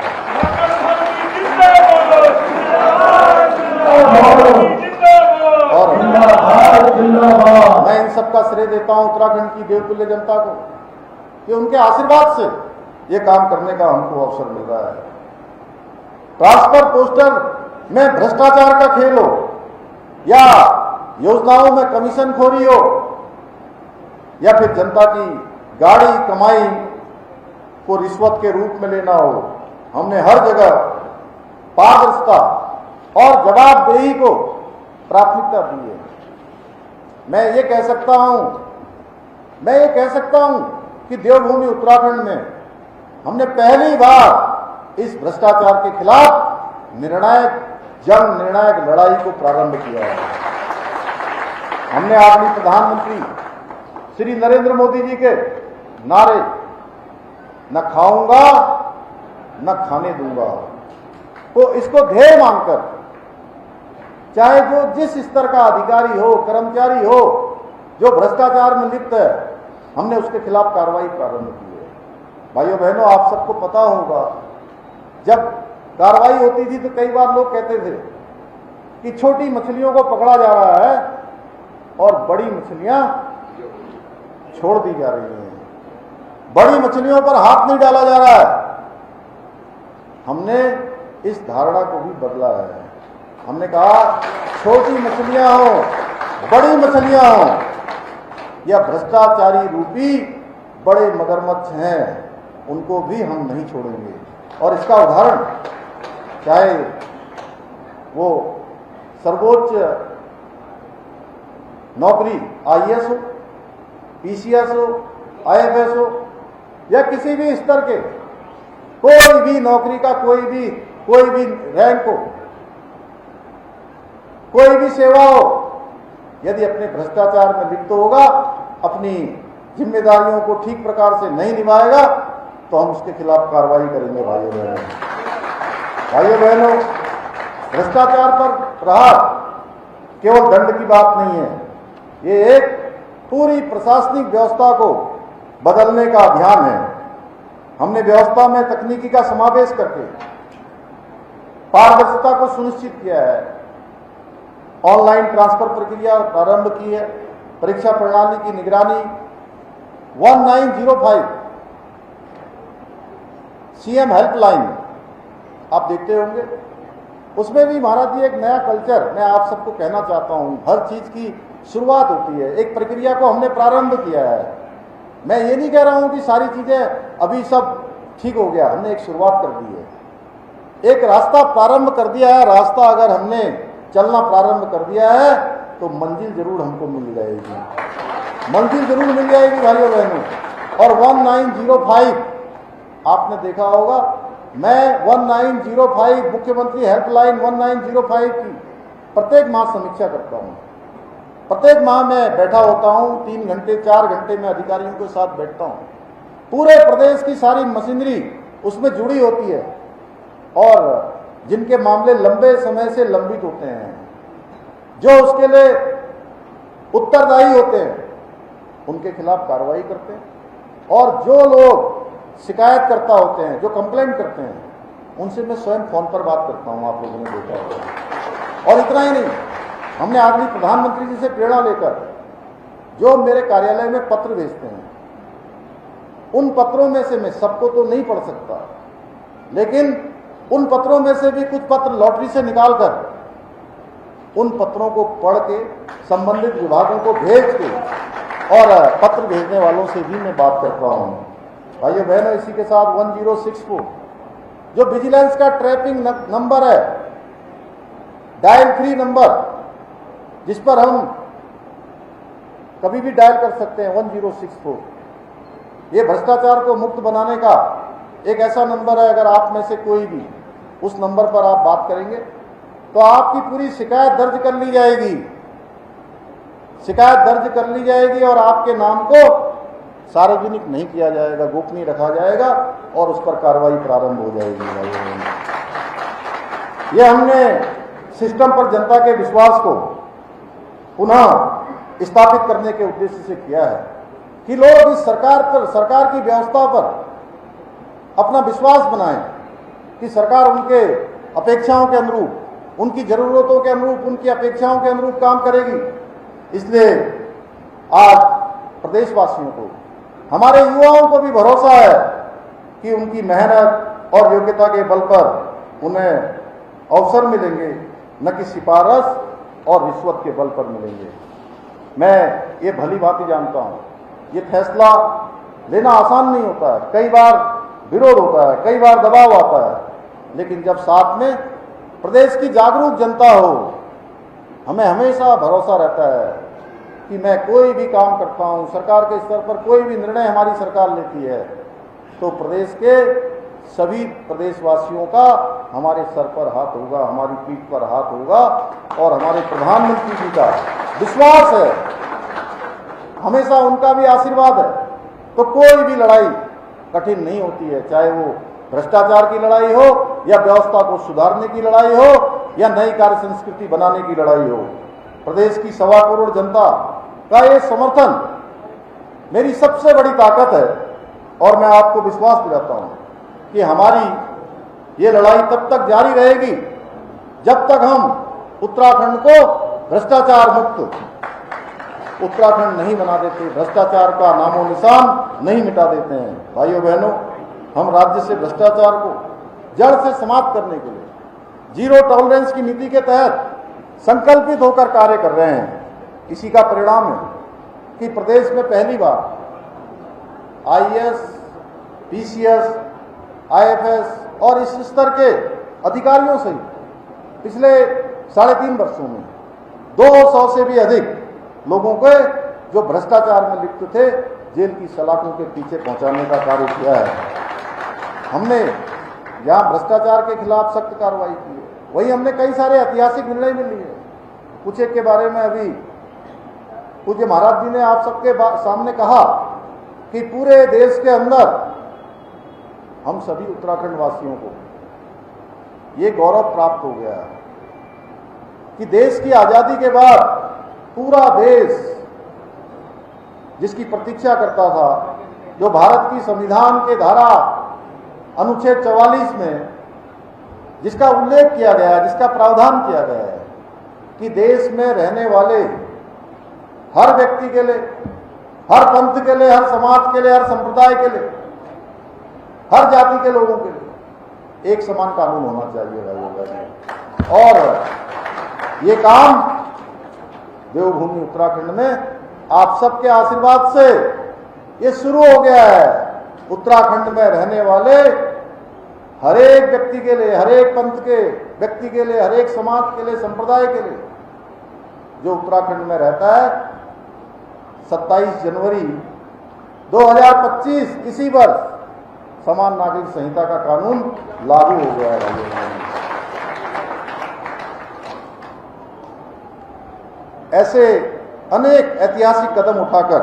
और मैं इन सबका श्रेय देता हूं उत्तराखंड की देवतुल्य जनता को कि उनके आशीर्वाद से ये काम करने का हमको अवसर मिल रहा है। ट्रांसफर पोस्टर में भ्रष्टाचार का खेल हो या योजनाओं में कमीशनखोरी हो या फिर जनता की गाड़ी कमाई को रिश्वत के रूप में लेना हो, हमने हर जगह पारदर्शिता और जवाबदेही को प्राथमिकता दी है। मैं ये कह सकता हूं कि देवभूमि उत्तराखंड में हमने पहली बार इस भ्रष्टाचार के खिलाफ निर्णायक लड़ाई को प्रारंभ किया है। हमने आदरणीय प्रधानमंत्री श्री नरेंद्र मोदी जी के नारे न खाऊंगा न खाने दूंगा तो इसको ध्येय मानकर, चाहे जो जिस स्तर का अधिकारी हो, कर्मचारी हो जो भ्रष्टाचार में लिप्त है, हमने उसके खिलाफ कार्रवाई प्रारंभ की है। भाइयों बहनों, आप सबको पता होगा जब कार्रवाई होती थी तो कई बार लोग कहते थे कि छोटी मछलियों को पकड़ा जा रहा है और बड़ी मछलियां छोड़ दी जा रही हैं, बड़ी मछलियों पर हाथ नहीं डाला जा रहा है। हमने इस धारणा को भी बदला है। हमने कहा छोटी मछलियां हो, बड़ी मछलियां हो, या भ्रष्टाचारी रूपी बड़े मगरमच्छ हैं, उनको भी हम नहीं छोड़ेंगे। और इसका उदाहरण चाहे वो सर्वोच्च नौकरी आईएएस हो, पीसीएस हो, आईएफएस हो या किसी भी स्तर के कोई भी नौकरी का कोई भी रैंक हो, कोई भी सेवा हो, यदि अपने भ्रष्टाचार में लिप्त होगा, अपनी जिम्मेदारियों को ठीक प्रकार से नहीं निभाएगा तो हम उसके खिलाफ कार्रवाई करेंगे। भाइयों बहनों, भ्रष्टाचार पर प्रहार केवल दंड की बात नहीं है, ये एक पूरी प्रशासनिक व्यवस्था को बदलने का अभियान है। हमने व्यवस्था में तकनीकी का समावेश करके पारदर्शिता को सुनिश्चित किया है, ऑनलाइन ट्रांसफर प्रक्रिया प्रारंभ की है, परीक्षा प्रणाली की निगरानी 1905 सीएम हेल्पलाइन आप देखते होंगे, उसमें भी महाराज जी एक नया कल्चर मैं आप सबको कहना चाहता हूं। हर चीज की शुरुआत होती है, एक प्रक्रिया को हमने प्रारंभ किया है। मैं ये नहीं कह रहा हूं कि सारी चीजें अभी सब ठीक हो गया, हमने एक शुरुआत कर दी है, एक रास्ता प्रारंभ कर दिया है। रास्ता अगर हमने चलना प्रारंभ कर दिया है तो मंजिल जरूर हमको मिल जाएगी, मंजिल जरूर मिल जाएगी भाइयों बहनों। और 1905 आपने देखा होगा, मैं 1905 मुख्यमंत्री हेल्पलाइन 1905 की प्रत्येक माह समीक्षा करता हूं। प्रत्येक माह मैं बैठा होता हूं, 3 घंटे 4 घंटे में अधिकारियों के साथ बैठता हूं। पूरे प्रदेश की सारी मशीनरी उसमें जुड़ी होती है और जिनके मामले लंबे समय से लंबित होते हैं, जो उसके लिए उत्तरदायी होते हैं, उनके खिलाफ कार्रवाई करते हैं। और जो लोग शिकायतकर्ता होते हैं, जो कंप्लेंट करते हैं, उनसे मैं स्वयं फोन पर बात करता हूं, आप लोगों ने देखा होगा। और इतना ही नहीं, हमने आदरणीय प्रधानमंत्री जी से प्रेरणा लेकर जो मेरे कार्यालय में पत्र भेजते हैं, उन पत्रों में से मैं सबको तो नहीं पढ़ सकता, लेकिन उन पत्रों में से भी कुछ पत्र लॉटरी से निकालकर उन पत्रों को पढ़ के संबंधित विभागों को भेज के और पत्र भेजने वालों से भी मैं बात करता हूं। भाइयों बहनों, इसी के साथ 1064 जो विजिलेंस का ट्रैपिंग नंबर है, डायल फ्री नंबर, जिस पर हम कभी भी डायल कर सकते हैं, 1064, ये भ्रष्टाचार को मुक्त बनाने का एक ऐसा नंबर है। अगर आप में से कोई भी उस नंबर पर आप बात करेंगे तो आपकी पूरी शिकायत दर्ज कर ली जाएगी, शिकायत दर्ज कर ली जाएगी और आपके नाम को सार्वजनिक नहीं किया जाएगा, गोपनीय रखा जाएगा और उस पर कार्रवाई प्रारंभ हो जाएगी। ये हमने सिस्टम पर जनता के विश्वास को पुनः स्थापित करने के उद्देश्य से किया है कि लोग इस सरकार की व्यवस्था पर अपना विश्वास बनाएं कि सरकार उनके अपेक्षाओं के अनुरूप, उनकी जरूरतों के अनुरूप, उनकी अपेक्षाओं के अनुरूप काम करेगी। इसलिए आज प्रदेशवासियों को, हमारे युवाओं को भी भरोसा है कि उनकी मेहनत और योग्यता के बल पर उन्हें अवसर मिलेंगे, न कि सिफारिश और रिश्वत के बल पर मिलेंगे। मैं ये भली भांति जानता हूँ, ये फैसला लेना आसान नहीं होता है, कई बार विरोध होता है, कई बार दबाव आता है, लेकिन जब साथ में प्रदेश की जागरूक जनता हो, हमें हमेशा भरोसा रहता है कि मैं कोई भी काम करता हूं, सरकार के स्तर पर कोई भी निर्णय हमारी सरकार लेती है तो प्रदेश के सभी प्रदेशवासियों का हमारे सर पर हाथ होगा, हमारी पीठ पर हाथ होगा और हमारे प्रधानमंत्री जी का विश्वास है, हमेशा उनका भी आशीर्वाद है। तो कोई भी लड़ाई कठिन नहीं होती है, चाहे वो भ्रष्टाचार की लड़ाई हो या व्यवस्था को सुधारने की लड़ाई हो या नई कार्य संस्कृति बनाने की लड़ाई हो। प्रदेश की 1.25 करोड़ जनता का ये समर्थन मेरी सबसे बड़ी ताकत है और मैं आपको विश्वास दिलाता हूं कि हमारी ये लड़ाई तब तक जारी रहेगी जब तक हम उत्तराखंड को भ्रष्टाचार मुक्त उत्तराखंड नहीं बना देते, भ्रष्टाचार का नामो निशान नहीं मिटा देते हैं। भाइयों बहनों, हम राज्य से भ्रष्टाचार को जड़ से समाप्त करने के लिए जीरो टॉलरेंस की नीति के तहत संकल्पित होकर कार्य कर रहे हैं। इसी का परिणाम है कि प्रदेश में पहली बार आईएएस, पीसीएस, आईएफएस और इस स्तर के अधिकारियों से पिछले 3.5 वर्षों में 200 से भी अधिक लोगों को जो भ्रष्टाचार में लिप्त थे जेल की सलाखों के पीछे पहुंचाने का कार्य किया है। हमने यहाँ भ्रष्टाचार के खिलाफ सख्त कार्रवाई की है, वही हमने कई सारे ऐतिहासिक निर्णय भी लिए। कुछ एक के बारे में अभी पूज्य महाराज जी ने आप सबके सामने कहा कि पूरे देश के अंदर हम सभी उत्तराखंड वासियों को ये गौरव प्राप्त हो गया है कि देश की आजादी के बाद पूरा देश जिसकी प्रतीक्षा करता था, जो भारत की संविधान के धारा अनुच्छेद 44 में जिसका उल्लेख किया गया है, जिसका प्रावधान किया गया है कि देश में रहने वाले हर व्यक्ति के लिए, हर पंथ के लिए, हर समाज के लिए, हर संप्रदाय के लिए, हर जाति के लोगों के लिए एक समान कानून होना चाहिए। और ये काम देवभूमि उत्तराखंड में आप सबके आशीर्वाद से ये शुरू हो गया है। उत्तराखंड में रहने वाले हर एक व्यक्ति के लिए, हर एक पंथ के व्यक्ति के लिए, हर एक समाज के लिए, संप्रदाय के लिए जो उत्तराखंड में रहता है, 27 जनवरी 2025 इसी वर्ष समान नागरिक संहिता का कानून लागू हो गया है। ऐसे अनेक ऐतिहासिक कदम उठाकर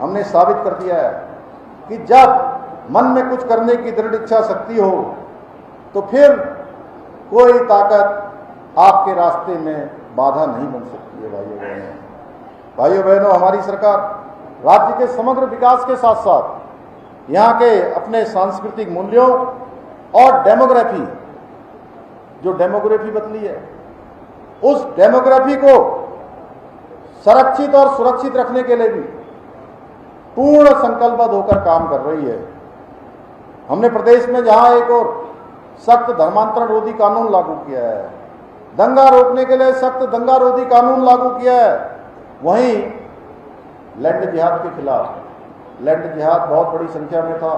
हमने साबित कर दिया है कि जब मन में कुछ करने की दृढ़ इच्छा शक्ति हो तो फिर कोई ताकत आपके रास्ते में बाधा नहीं बन सकती है। भाइयों बहनों, हमारी सरकार राज्य के समग्र विकास के साथ साथ यहाँ के अपने सांस्कृतिक मूल्यों और डेमोग्राफी, जो डेमोग्राफी बदली है, उस डेमोग्राफी को संरक्षित और सुरक्षित रखने के लिए भी पूर्ण संकल्पबद्ध होकर काम कर रही है। हमने प्रदेश में जहां एक और सख्त धर्मांतरण रोधी कानून लागू किया है, दंगा रोकने के लिए सख्त दंगा रोधी कानून लागू किया है, वहीं लैंड जिहाद के खिलाफ, लैंड जिहाद बहुत बड़ी संख्या में था,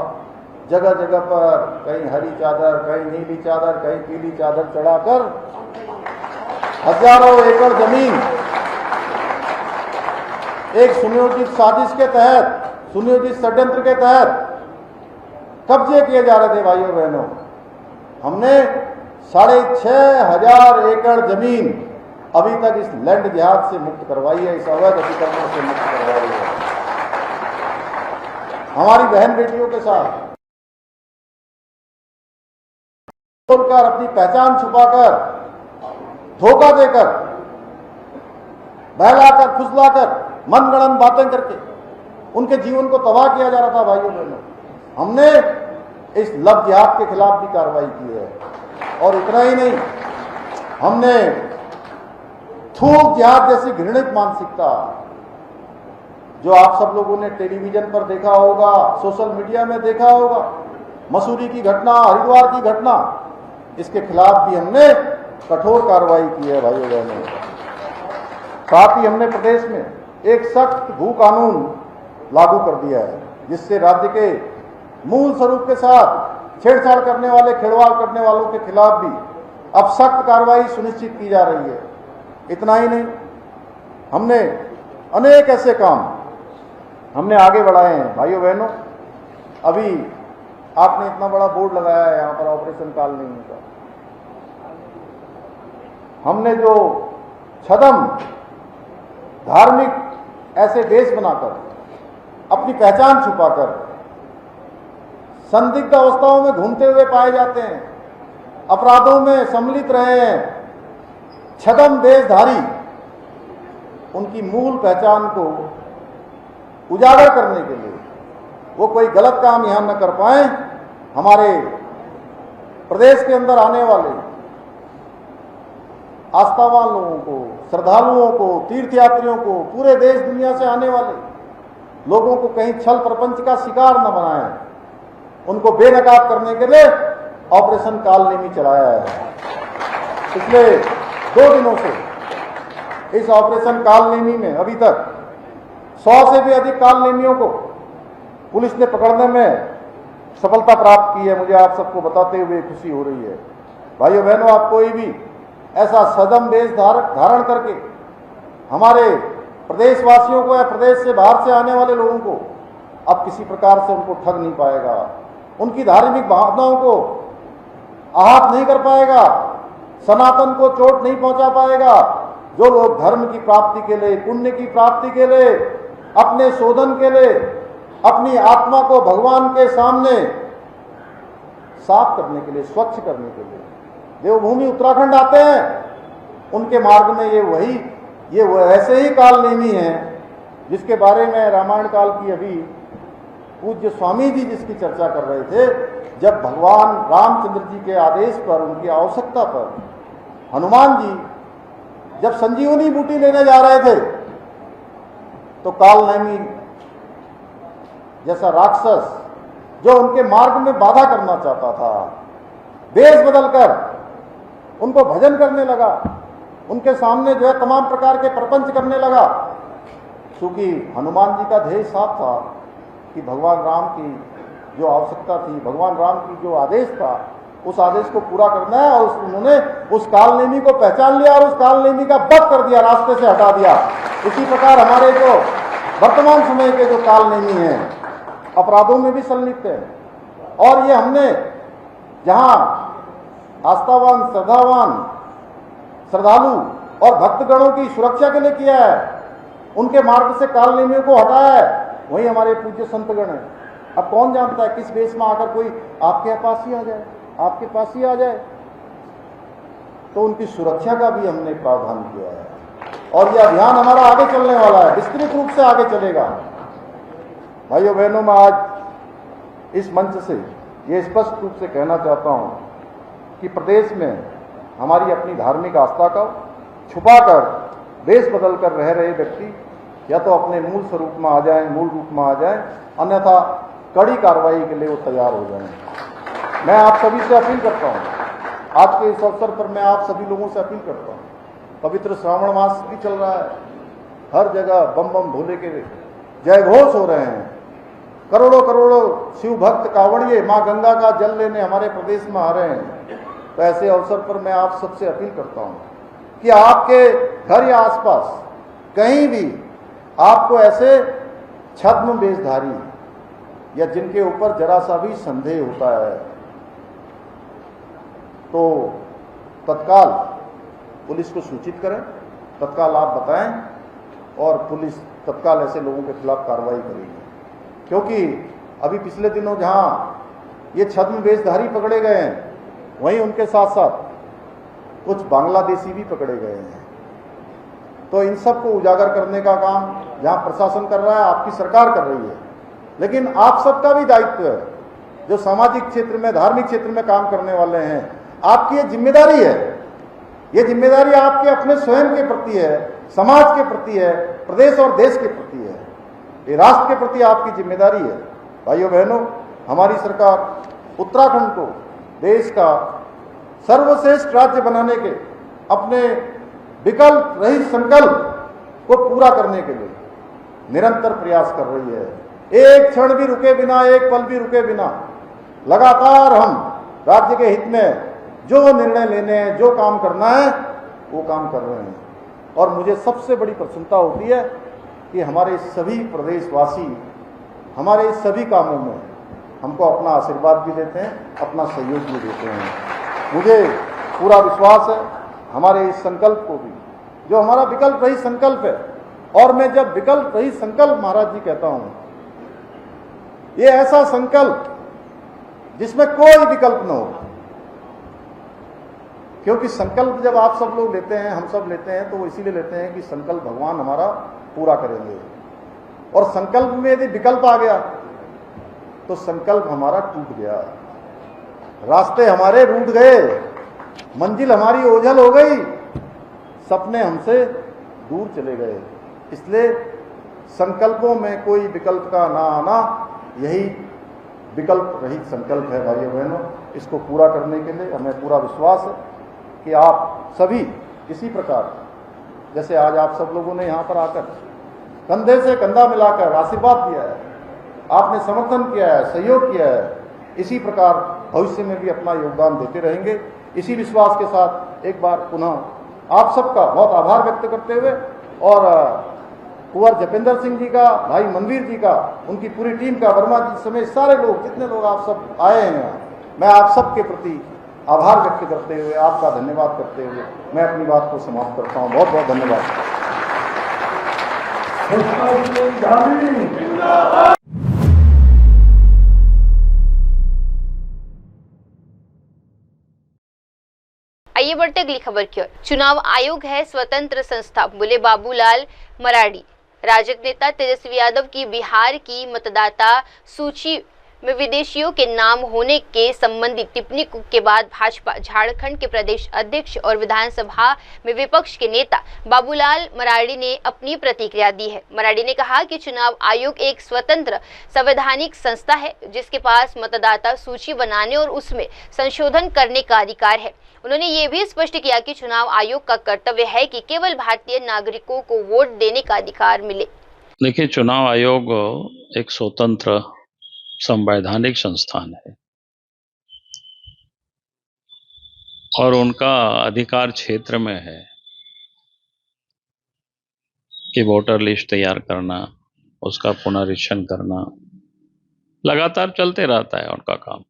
जगह जगह पर कहीं हरी चादर, कहीं नीली चादर, कहीं पीली चादर चढ़ाकर हजारों एकड़ जमीन एक सुनियोजित साजिश के तहत, सुनियोजित षड्यंत्र के तहत कब्जे किए जा रहे थे। भाइयों बहनों, हमने 6,500 एकड़ जमीन अभी तक इस लैंड जिहाद से मुक्त करवाई है, इस अवैध अतिक्रमण से मुक्त करवाई है। हमारी बहन बेटियों के साथ बोलकर, अपनी पहचान छुपाकर, धोखा देकर, बहलाकर, फुसलाकर, मनगढ़ंत बातें करके उनके जीवन को तबाह किया जा रहा था। भाइयों बहनों, हमने इस लव जिहाद के खिलाफ भी कार्रवाई की है। और इतना ही नहीं, हमने थूक जिहाद जैसी घृणित मानसिकता, जो आप सब लोगों ने टेलीविजन पर देखा होगा, सोशल मीडिया में देखा होगा, मसूरी की घटना, हरिद्वार की घटना, इसके खिलाफ भी हमने कठोर कार्रवाई की है। भाइयों बहनों, साथ ही हमने प्रदेश में एक सख्त भू कानून लागू कर दिया है, जिससे राज्य के मूल स्वरूप के साथ छेड़छाड़ करने वाले, खिलवाड़ करने वालों के खिलाफ भी अब सख्त कार्रवाई सुनिश्चित की जा रही है। इतना ही नहीं, हमने अनेक ऐसे काम हमने आगे बढ़ाए हैं। भाइयों बहनों, अभी आपने इतना बड़ा बोर्ड लगाया है यहाँ पर ऑपरेशन कालनेमी का, हमने जो छदम धार्मिक ऐसे देश बनाकर, अपनी पहचान छुपाकर, संदिग्ध अवस्थाओं में घूमते हुए पाए जाते हैं, अपराधों में सम्मिलित रहे हैं, छदम देशधारी, उनकी मूल पहचान को उजागर करने के लिए वो कोई गलत काम यहां न कर पाए, हमारे प्रदेश के अंदर आने वाले आस्थावान लोगों को, श्रद्धालुओं को, तीर्थयात्रियों को, पूरे देश दुनिया से आने वाले लोगों को कहीं छल प्रपंच का शिकार न बनाएं, उनको बेनकाब करने के लिए ऑपरेशन कालनेमी चलाया है। पिछले 2 दिनों से इस ऑपरेशन कालनेमी में अभी तक 100 से भी अधिक कालनेमियों को पुलिस ने पकड़ने में सफलता प्राप्त की है। मुझे आप सबको बताते हुए खुशी हो रही है। भाइयों बहनों, आप कोई भी ऐसा सदम वेश धारण करके हमारे प्रदेशवासियों को या प्रदेश से बाहर से आने वाले लोगों को अब किसी प्रकार से उनको ठग नहीं पाएगा, उनकी धार्मिक भावनाओं को आहत नहीं कर पाएगा, सनातन को चोट नहीं पहुंचा पाएगा। जो लोग धर्म की प्राप्ति के लिए, पुण्य की प्राप्ति के लिए, अपने शोधन के लिए, अपनी आत्मा को भगवान के सामने साफ करने के लिए, स्वच्छ करने के लिए देवभूमि उत्तराखंड आते हैं, उनके मार्ग में ये ऐसे ही कालनेमी हैं जिसके बारे में रामायण काल की अभी पूज्य स्वामी जी जिसकी चर्चा कर रहे थे। जब भगवान रामचंद्र जी के आदेश पर, उनकी आवश्यकता पर हनुमान जी जब संजीवनी बूटी लेने जा रहे थे, तो कालनेमी जैसा राक्षस जो उनके मार्ग में बाधा करना चाहता था, वेश बदलकर उनको भजन करने लगा, उनके सामने जो है तमाम प्रकार के प्रपंच करने लगा। क्योंकि हनुमान जी का ध्येय साफ था कि भगवान राम की जो आवश्यकता थी, भगवान राम की जो आदेश था, उस आदेश को पूरा करना है। और उन्होंने उस कालनेमी को पहचान लिया और उस कालनेमी का वध कर दिया, रास्ते से हटा दिया। इसी प्रकार हमारे जो वर्तमान समय के जो कालनेमी हैं, अपराधों में भी संलिप्त हैं। और ये हमने जहां आस्थावान, श्रद्धालु और भक्तगणों की सुरक्षा के लिए किया है, उनके मार्ग से कालनेमियों को हटाया है, वही हमारे पूज्य संतगण हैं। अब कौन जानता है किस बेस में आकर कोई आपके पास ही आ जाए, आपके पास ही आ जाए। तो उनकी सुरक्षा का भी हमने प्रावधान किया है और यह अभियान हमारा आगे चलने वाला है, विस्तृत रूप से आगे चलेगा। भाइयों बहनों, मैं आज इस मंच से ये स्पष्ट रूप से कहना चाहता हूं कि प्रदेश में हमारी अपनी धार्मिक आस्था का छुपाकर देश बदल कर रह रहे व्यक्ति या तो अपने मूल स्वरूप में आ जाएं, मूल रूप में आ जाएं, अन्यथा कड़ी कार्रवाई के लिए वो तैयार हो जाएं। मैं आप सभी से अपील करता हूं, आज के इस अवसर पर मैं आप सभी लोगों से अपील करता हूं, पवित्र श्रावण मास भी चल रहा है, हर जगह बम बम भोले के जय घोष हो रहे हैं, करोड़ों करोड़ों शिव भक्त कांवड़िए मां गंगा का जल लेने हमारे प्रदेश में आ रहे हैं। तो ऐसे अवसर पर मैं आप सबसे अपील करता हूं कि आपके घर या आसपास कहीं भी आपको ऐसे छद्म वेशधारी या जिनके ऊपर जरा सा भी संदेह होता है तो तत्काल पुलिस को सूचित करें, तत्काल आप बताएं और पुलिस तत्काल ऐसे लोगों के खिलाफ कार्रवाई करेगी। क्योंकि अभी पिछले दिनों जहां ये छद्म वेशधारी पकड़े गए हैं, वहीं उनके साथ साथ कुछ बांग्लादेशी भी पकड़े गए हैं। तो इन सब को उजागर करने का काम जहां प्रशासन कर रहा है, आपकी सरकार कर रही है, लेकिन आप सबका भी दायित्व है, जो सामाजिक क्षेत्र में, धार्मिक क्षेत्र में काम करने वाले हैं, आपकी ये जिम्मेदारी है। ये जिम्मेदारी आपके अपने स्वयं के प्रति है, समाज के प्रति है, प्रदेश और देश के प्रति है, ये राष्ट्र के प्रति आपकी जिम्मेदारी है। भाइयों बहनों, हमारी सरकार उत्तराखंड को देश का सर्वश्रेष्ठ राज्य बनाने के अपने विकल्प रहित संकल्प को पूरा करने के लिए निरंतर प्रयास कर रही है। एक क्षण भी रुके बिना, एक पल भी रुके बिना लगातार हम राज्य के हित में जो निर्णय लेने हैं, जो काम करना है, वो काम कर रहे हैं। और मुझे सबसे बड़ी प्रसन्नता होती है कि हमारे सभी प्रदेशवासी हमारे इस सभी कामों में हमको अपना आशीर्वाद भी देते हैं, अपना सहयोग भी देते हैं। मुझे पूरा विश्वास है हमारे इस संकल्प को भी, जो हमारा विकल्प रहित संकल्प है। और मैं जब विकल्प रहित संकल्प महाराज जी कहता हूं, ये ऐसा संकल्प जिसमें कोई विकल्प न हो, क्योंकि संकल्प जब आप सब लोग लेते हैं, हम सब लेते हैं, तो वो इसीलिए लेते हैं कि संकल्प भगवान हमारा पूरा करेंगे। और संकल्प में यदि विकल्प आ गया तो संकल्प हमारा टूट गया, रास्ते हमारे रूठ गए, मंजिल हमारी ओझल हो गई, सपने हमसे दूर चले गए। इसलिए संकल्पों में कोई विकल्प का ना आना, यही विकल्प रहित संकल्प है। भाइयों बहनों, इसको पूरा करने के लिए हमें पूरा विश्वास है कि आप सभी इसी प्रकार, जैसे आज आप सब लोगों ने यहाँ पर आकर कंधे से कंधा मिलाकर आशीर्वाद दिया है, आपने समर्थन किया है, सहयोग किया है, इसी प्रकार भविष्य में भी अपना योगदान देते रहेंगे। इसी विश्वास के साथ एक बार पुनः आप सबका बहुत आभार व्यक्त करते हुए और कुंवर जपेंद्र सिंह जी का, भाई मनवीर जी का, उनकी पूरी टीम का, वर्मा जी समेत सारे लोग, जितने लोग आप सब आए हैं, मैं आप सबके प्रति आभार व्यक्त करते हुए, आपका धन्यवाद करते हुए मैं अपनी बात को समाप्त करता हूं। बहुत बहुत धन्यवाद। आइए बढ़ते अगली खबर की ओर। चुनाव आयोग है स्वतंत्र संस्था, बोले बाबूलाल मराड़ी। राजग नेता तेजस्वी यादव की बिहार की मतदाता सूची में विदेशियों के नाम होने के संबंधी टिप्पणी के बाद भाजपा झारखंड के प्रदेश अध्यक्ष और विधानसभा में विपक्ष के नेता बाबूलाल मरांडी ने अपनी प्रतिक्रिया दी है। मरांडी ने कहा कि चुनाव आयोग एक स्वतंत्र संवैधानिक संस्था है जिसके पास मतदाता सूची बनाने और उसमें संशोधन करने का अधिकार है। उन्होंने ये भी स्पष्ट किया कि चुनाव आयोग का कर्तव्य है कि केवल भारतीय नागरिकों को वोट देने का अधिकार मिले। देखिए, चुनाव आयोग एक स्वतंत्र संवैधानिक संस्थान है और उनका अधिकार क्षेत्र में है कि वोटर लिस्ट तैयार करना, उसका पुनरीक्षण करना लगातार चलते रहता है उनका काम।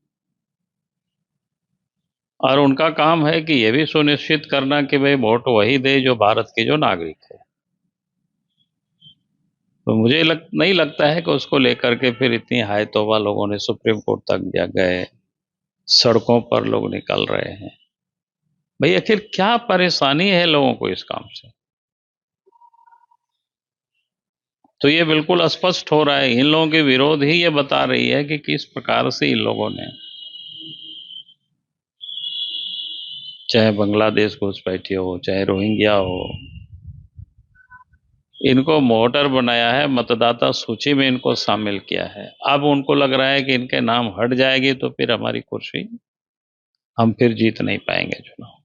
और उनका काम है कि यह भी सुनिश्चित करना कि भाई वोट वही दे जो भारत के जो नागरिक है। तो मुझे नहीं लगता है कि उसको लेकर के फिर इतनी हाय तौबा लोगों ने सुप्रीम कोर्ट तक गए, सड़कों पर लोग निकल रहे हैं। भाई आखिर क्या परेशानी है लोगों को इस काम से? तो ये बिल्कुल स्पष्ट हो रहा है। इन लोगों के विरोध ही ये बता रही है कि किस प्रकार से इन लोगों ने, चाहे बांग्लादेश घुसपैठी हो, चाहे रोहिंग्या हो, इनको वोटर बनाया है, मतदाता सूची में इनको शामिल किया है। अब उनको लग रहा है कि इनके नाम हट जाएगी तो फिर हमारी कुर्सी, हम फिर जीत नहीं पाएंगे चुनाव।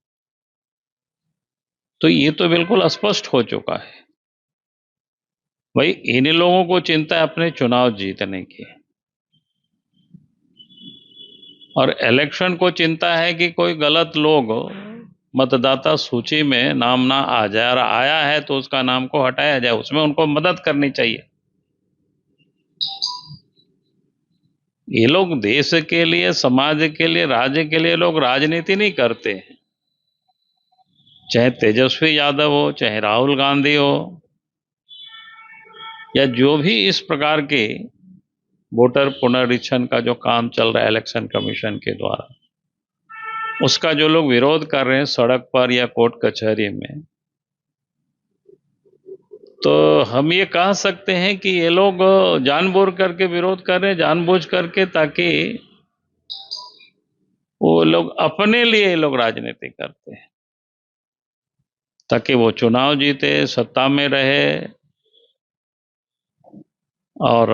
तो ये तो बिल्कुल स्पष्ट हो चुका है। भाई इन लोगों को चिंता है अपने चुनाव जीतने की, और इलेक्शन को चिंता है कि कोई गलत लोग मतदाता सूची में नाम ना आ जाए, और आया है तो उसका नाम को हटाया जाए। उसमें उनको मदद करनी चाहिए। ये लोग देश के लिए, समाज के लिए, राज्य के लिए लोग राजनीति नहीं करते हैं। चाहे तेजस्वी यादव हो, चाहे राहुल गांधी हो, या जो भी इस प्रकार के वोटर पुनरीक्षण का जो काम चल रहा है इलेक्शन कमीशन के द्वारा, उसका जो लोग विरोध कर रहे हैं सड़क पर या कोर्ट कचहरी में, तो हम ये कह सकते हैं कि ये लोग जानबूझ करके विरोध कर रहे हैं, जानबूझ करके, ताकि वो लोग अपने लिए ये लोग राजनीति करते हैं, ताकि वो चुनाव जीते, सत्ता में रहे और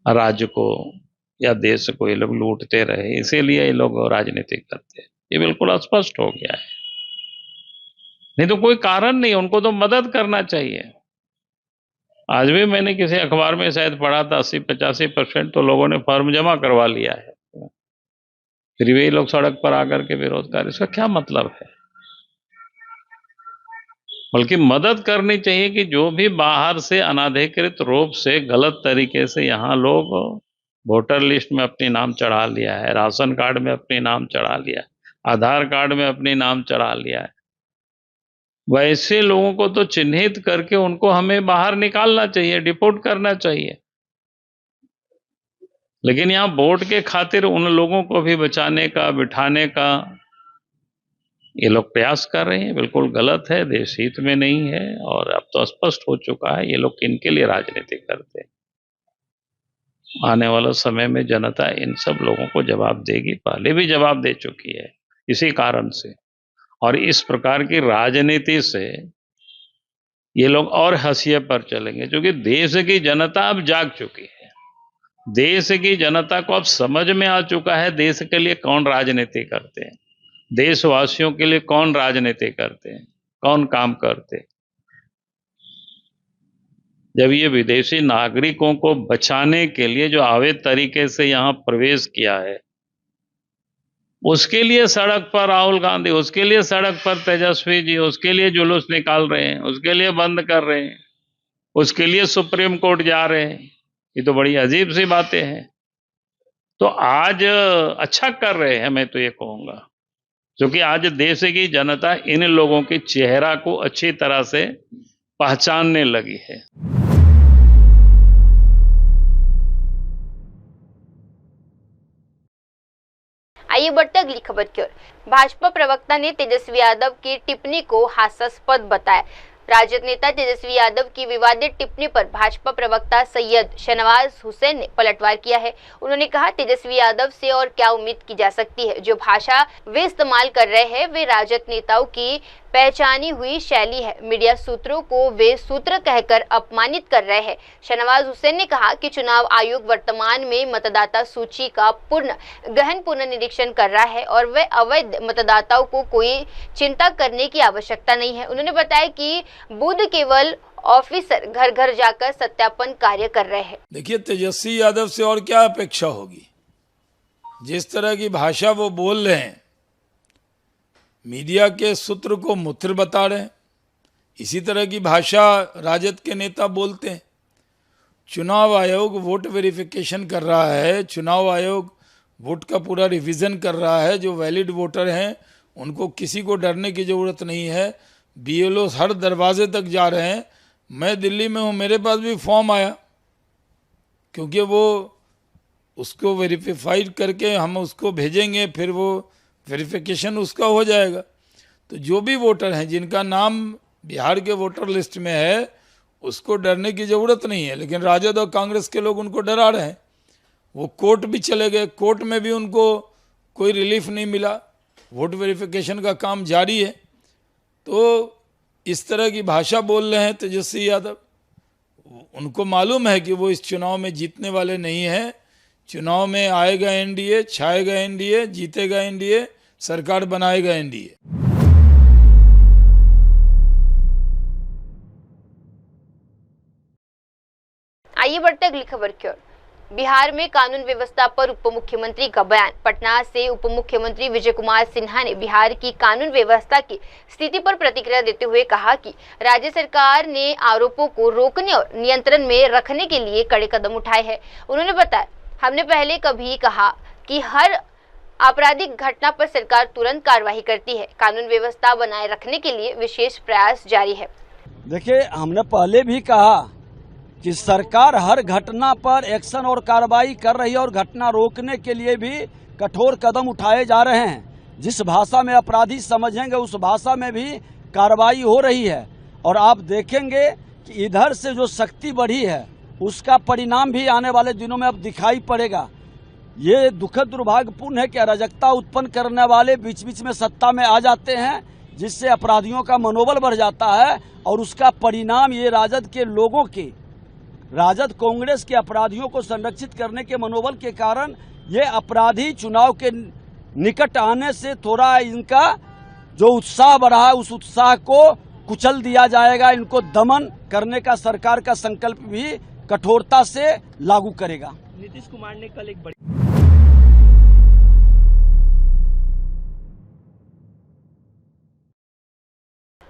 राज्य को या देश को ये लोग लूटते रहे। इसीलिए ये लोग राजनीति करते हैं। ये बिल्कुल स्पष्ट हो गया है। नहीं तो कोई कारण नहीं, उनको तो मदद करना चाहिए। आज भी मैंने किसी अखबार में शायद पढ़ा था 80-85% तो लोगों ने फॉर्म जमा करवा लिया है, फिर भी लोग सड़क पर आकर के विरोध कर। इसका क्या मतलब है? बल्कि मदद करनी चाहिए कि जो भी बाहर से अनाधिकृत रूप से गलत तरीके से यहाँ लोग वोटर लिस्ट में अपने नाम चढ़ा लिया है, राशन कार्ड में अपने नाम चढ़ा लिया है, आधार कार्ड में अपने नाम चढ़ा लिया है, वैसे लोगों को तो चिन्हित करके उनको हमें बाहर निकालना चाहिए, डिपोर्ट करना चाहिए। लेकिन यहाँ वोट के खातिर उन लोगों को भी बचाने का, बिठाने का ये लोग प्रयास कर रहे हैं। बिल्कुल गलत है, देश हित में नहीं है। और अब तो स्पष्ट हो चुका है ये लोग किनके लिए राजनीति करते हैं। आने वाला समय में जनता इन सब लोगों को जवाब देगी, पहले भी जवाब दे चुकी है इसी कारण से। और इस प्रकार की राजनीति से ये लोग और हाशिए पर चलेंगे, क्योंकि देश की जनता अब जाग चुकी है। देश की जनता को अब समझ में आ चुका है देश के लिए कौन राजनीति करते हैं, देशवासियों के लिए कौन राजनीति करते हैं, कौन काम करते हैं। जब ये विदेशी नागरिकों को बचाने के लिए जो अवैध तरीके से यहाँ प्रवेश किया है, उसके लिए सड़क पर राहुल गांधी, उसके लिए सड़क पर तेजस्वी जी, उसके लिए जुलूस निकाल रहे हैं, उसके लिए बंद कर रहे हैं, उसके लिए सुप्रीम कोर्ट जा रहे हैं। ये तो बड़ी अजीब सी बातें हैं। तो आज अच्छा कर रहे हैं, मैं तो ये कहूँगा, क्योंकि आज देश की जनता इन लोगों के चेहरा को अच्छी तरह से पहचानने लगी है। आइए बढ़ते अगली खबर की ओर। भाजपा प्रवक्ता ने तेजस्वी यादव की टिप्पणी को हास्यास्पद बताया। राजद नेता तेजस्वी यादव की विवादित टिप्पणी पर भाजपा प्रवक्ता सैयद शहनवाज हुसैन ने पलटवार किया है। उन्होंने कहा, तेजस्वी यादव से और क्या उम्मीद की जा सकती है। जो भाषा वे इस्तेमाल कर रहे हैं वे राजद नेताओं की पहचानी हुई शैली है। मीडिया सूत्रों को वे सूत्र कहकर अपमानित कर रहे हैं। शहनवाज हुसैन ने कहा कि चुनाव आयोग वर्तमान में मतदाता सूची का गहन पुनर्निरीक्षण कर रहा है और वे अवैध मतदाताओं को कोई चिंता करने की आवश्यकता नहीं है। उन्होंने बताया कि बुध केवल ऑफिसर घर घर जाकर सत्यापन कार्य कर रहे हैं। देखिए, तेजस्वी यादव से और क्या अपेक्षा होगी। जिस तरह की भाषा वो बोल रहे हैं, मीडिया के सूत्र को मूत्र बता रहे हैं, इसी तरह की भाषा राजद के नेता बोलते हैं। चुनाव आयोग वोट वेरिफिकेशन कर रहा है, चुनाव आयोग वोट का पूरा रिवीजन कर रहा है। जो वैलिड वोटर हैं उनको किसी को डरने की ज़रूरत नहीं है। BLO हर दरवाजे तक जा रहे हैं। मैं दिल्ली में हूँ, मेरे पास भी फॉर्म आया, क्योंकि वो उसको वेरीफाइड करके हम उसको भेजेंगे, फिर वो वेरिफिकेशन उसका हो जाएगा। तो जो भी वोटर हैं जिनका नाम बिहार के वोटर लिस्ट में है उसको डरने की ज़रूरत नहीं है। लेकिन राजद और कांग्रेस के लोग उनको डरा रहे हैं। वो कोर्ट भी चले गए, कोर्ट में भी उनको कोई रिलीफ नहीं मिला। वोट वेरिफिकेशन का काम जारी है। तो इस तरह की भाषा बोल रहे हैं तेजस्वी यादव। उनको मालूम है कि वो इस चुनाव में जीतने वाले नहीं हैं। चुनाव में आएगा NDA, छाएगा NDA, जीतेगा NDA, सरकार बनाएगा NDA। आइए बढ़ते अगली खबर की ओर। बिहार में कानून व्यवस्था पर उप मुख्यमंत्री का बयान। पटना से उप मुख्यमंत्री विजय कुमार सिन्हा ने बिहार की कानून व्यवस्था की स्थिति पर प्रतिक्रिया देते हुए कहा कि राज्य सरकार ने आरोपों को रोकने और नियंत्रण में रखने के लिए कड़े कदम उठाए हैं। उन्होंने बताया, हमने पहले कभी कहा कि हर आपराधिक घटना पर सरकार तुरंत कार्रवाई करती है। कानून व्यवस्था बनाए रखने के लिए विशेष प्रयास जारी है। देखिए, हमने पहले भी कहा कि सरकार हर घटना पर एक्शन और कार्रवाई कर रही है और घटना रोकने के लिए भी कठोर कदम उठाए जा रहे हैं। जिस भाषा में अपराधी समझेंगे उस भाषा में भी कार्रवाई हो रही है। और आप देखेंगे कि इधर से जो शक्ति बढ़ी है उसका परिणाम भी आने वाले दिनों में अब दिखाई पड़ेगा। ये दुखद दुर्भाग्यपूर्ण है कि अराजकता उत्पन्न करने वाले बीच बीच में सत्ता में आ जाते हैं, जिससे अपराधियों का मनोबल बढ़ जाता है और उसका परिणाम ये राजद के लोगों के, राजद कांग्रेस के अपराधियों को संरक्षित करने के मनोबल के कारण ये अपराधी चुनाव के निकट आने से थोड़ा इनका जो उत्साह बढ़ा है उस उत्साह को कुचल दिया जाएगा। इनको दमन करने का सरकार का संकल्प भी कठोरता से लागू करेगा। नीतीश कुमार ने कल एक बड़ी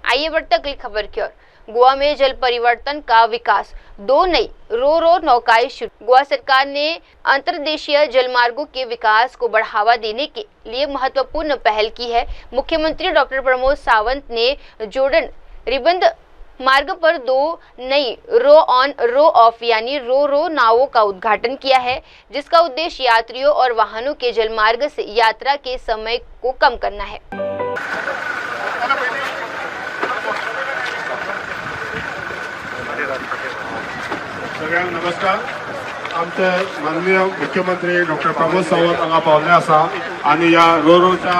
आइए बढ़ते अगली खबर की ओर। गोवा में जल परिवर्तन का विकास, 2 नई रो नौकाएं शुरू। गोवा सरकार ने अंतर्देशीय जलमार्गों के विकास को बढ़ावा देने के लिए महत्वपूर्ण पहल की है। मुख्यमंत्री डॉक्टर प्रमोद सावंत ने जोर्डन रिबंद मार्ग पर 2 नई रो ऑन रो ऑफ यानी रो नावों का उद्घाटन किया है, जिसका उद्देश्य यात्रियों और वाहनों के जलमार्ग से यात्रा के समय को कम करना है। सगळ्यांक नमस्कार। आमचे माननीय मुख्यमंत्री डॉक्टर प्रमोद सावंत हांगा पावले आसा आनी ह्या रोच्या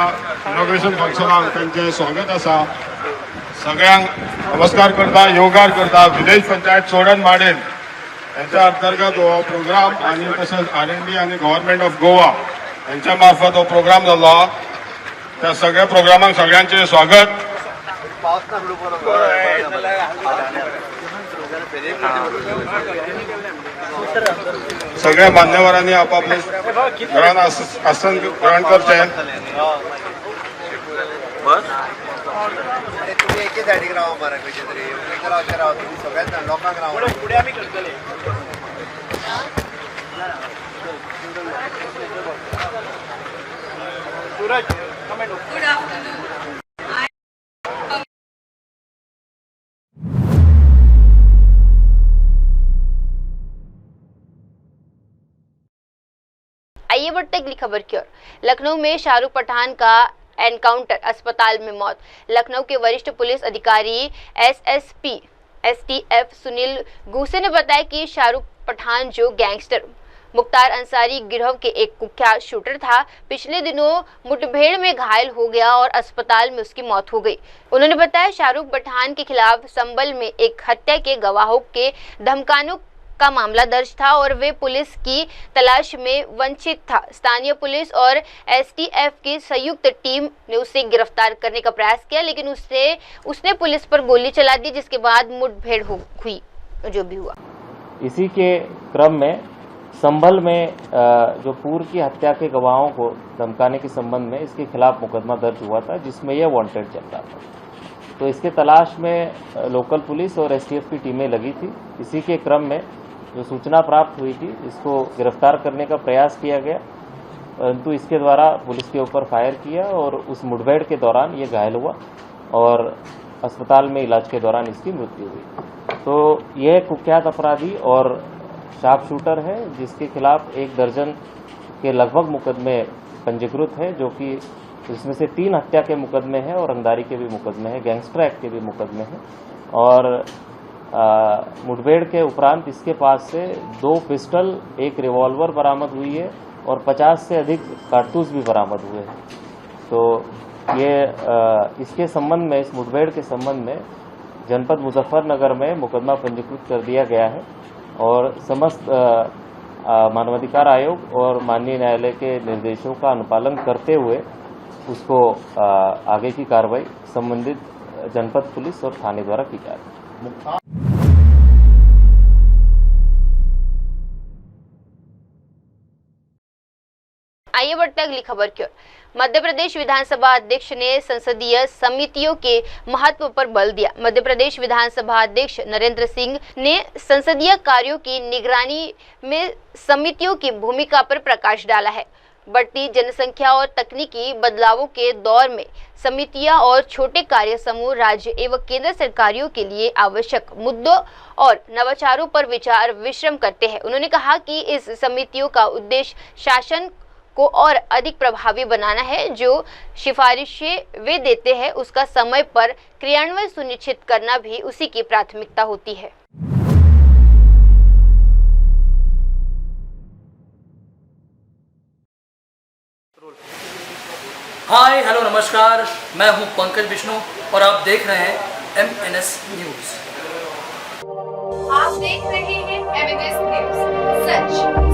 इनॉग्रेशन फंक्शनाक तांचे स्वागत आसा। सगळ्यांक नमस्कार करता, योगार करता। विलेज पंचायत सोडन माडेन यांच्या अंतर्गत हो प्रोग्राम आनी तशेंच R&D आनी गव्हर्नमेंट ऑफ गोवा यांच्या मार्फत हो प्रोग्राम जाल्लो आहा। त्या सगळ्या प्रोग्रामाक सगळ्यांचे स्वागत। सगळ्या मान्यवरांनी आपापले घरान आसन ग्रहण करचे। तुम्ही एके सायडीक रावा मरे कशें तरी एके रावचे रावा तुम्ही सगळ्यात जाण लोकांक रावा फुडें आमी करतले। सूरज कमेंट। Good afternoon. आइए बढ़ते अगली खबर की ओर। लखनऊ में शाहरुख पठान का एनकाउंटर, अस्पताल में मौत। लखनऊ के वरिष्ठ पुलिस अधिकारी एसएसपी STF सुनील गुसे ने बताया कि शाहरुख पठान जो गैंगस्टर मुख्तार अंसारी गिरोह के एक कुख्यात शूटर था, पिछले दिनों मुठभेड़ में घायल हो गया और अस्पताल में उसकी मौत हो गई। उन्होंने बताया शाहरुख पठान के खिलाफ संभल में एक हत्या के गवाहों के धमकाने का मामला दर्ज था और वे पुलिस की तलाश में वंचित था। स्थानीय पुलिस और STF की संयुक्त टीम ने उसे गिरफ्तार करने का प्रयास किया, लेकिन उसने पुलिस पर गोली चला दी, जिसके बाद मुठभेड़ हुई जो भी हुआ। इसी के क्रम में संभल में जो पूर्व की हत्या के गवाहों को धमकाने के संबंध में इसके खिलाफ मुकदमा दर्ज हुआ था, जिसमें यह वांटेड चल रहा था। तो इसके तलाश में लोकल पुलिस और STF की टीमें लगी थी। इसी के क्रम में जो सूचना प्राप्त हुई थी, इसको गिरफ्तार करने का प्रयास किया गया, परंतु इसके द्वारा पुलिस के ऊपर फायर किया और उस मुठभेड़ के दौरान ये घायल हुआ और अस्पताल में इलाज के दौरान इसकी मृत्यु हुई। तो यह कुख्यात अपराधी और शार्प शूटर है, जिसके खिलाफ 1 दर्जन के लगभग मुकदमे पंजीकृत हैं, जो कि जिसमें से 3 हत्या के मुकदमे हैं और रंगदारी के भी मुकदमे हैं, गैंगस्टर एक्ट के भी मुकदमे हैं। और मुठभेड़ के उपरांत इसके पास से 2 पिस्टल, 1 रिवॉल्वर बरामद हुई है और 50 से अधिक कारतूस भी बरामद हुए हैं। तो ये इसके संबंध में, इस मुठभेड़ के संबंध में जनपद मुजफ्फरनगर में मुकदमा पंजीकृत कर दिया गया है और समस्त मानवाधिकार आयोग और माननीय न्यायालय के निर्देशों का अनुपालन करते हुए उसको आगे की कार्रवाई संबंधित जनपद पुलिस और थाने द्वारा की जा रही है। आइए बढ़ते अगली खबर की ओर। मध्य प्रदेश विधानसभा अध्यक्ष ने संसदीय समितियों के महत्व पर बल दिया। मध्य प्रदेश विधानसभा अध्यक्ष नरेंद्र सिंह ने संसदीय कार्यों की निगरानी में समितियों की भूमिका पर प्रकाश डाला है। बढ़ती जनसंख्या और तकनीकी बदलावों के दौर में समितियां और छोटे कार्य समूह राज्य एवं केंद्र सरकारों के लिए आवश्यक मुद्दों और नवाचारों पर विचार विमर्श करते हैं। उन्होंने कहा कि इस समितियों का उद्देश्य शासन को और अधिक प्रभावी बनाना है। जो सिफारिशें वे देते हैं उसका समय पर क्रियान्वयन सुनिश्चित करना भी उसी की प्राथमिकता होती है। हाय हेलो नमस्कार, मैं हूं पंकज विष्णु और आप देख रहे हैं MNS न्यूज। आप देख रहे हैं MNS न्यूज, सच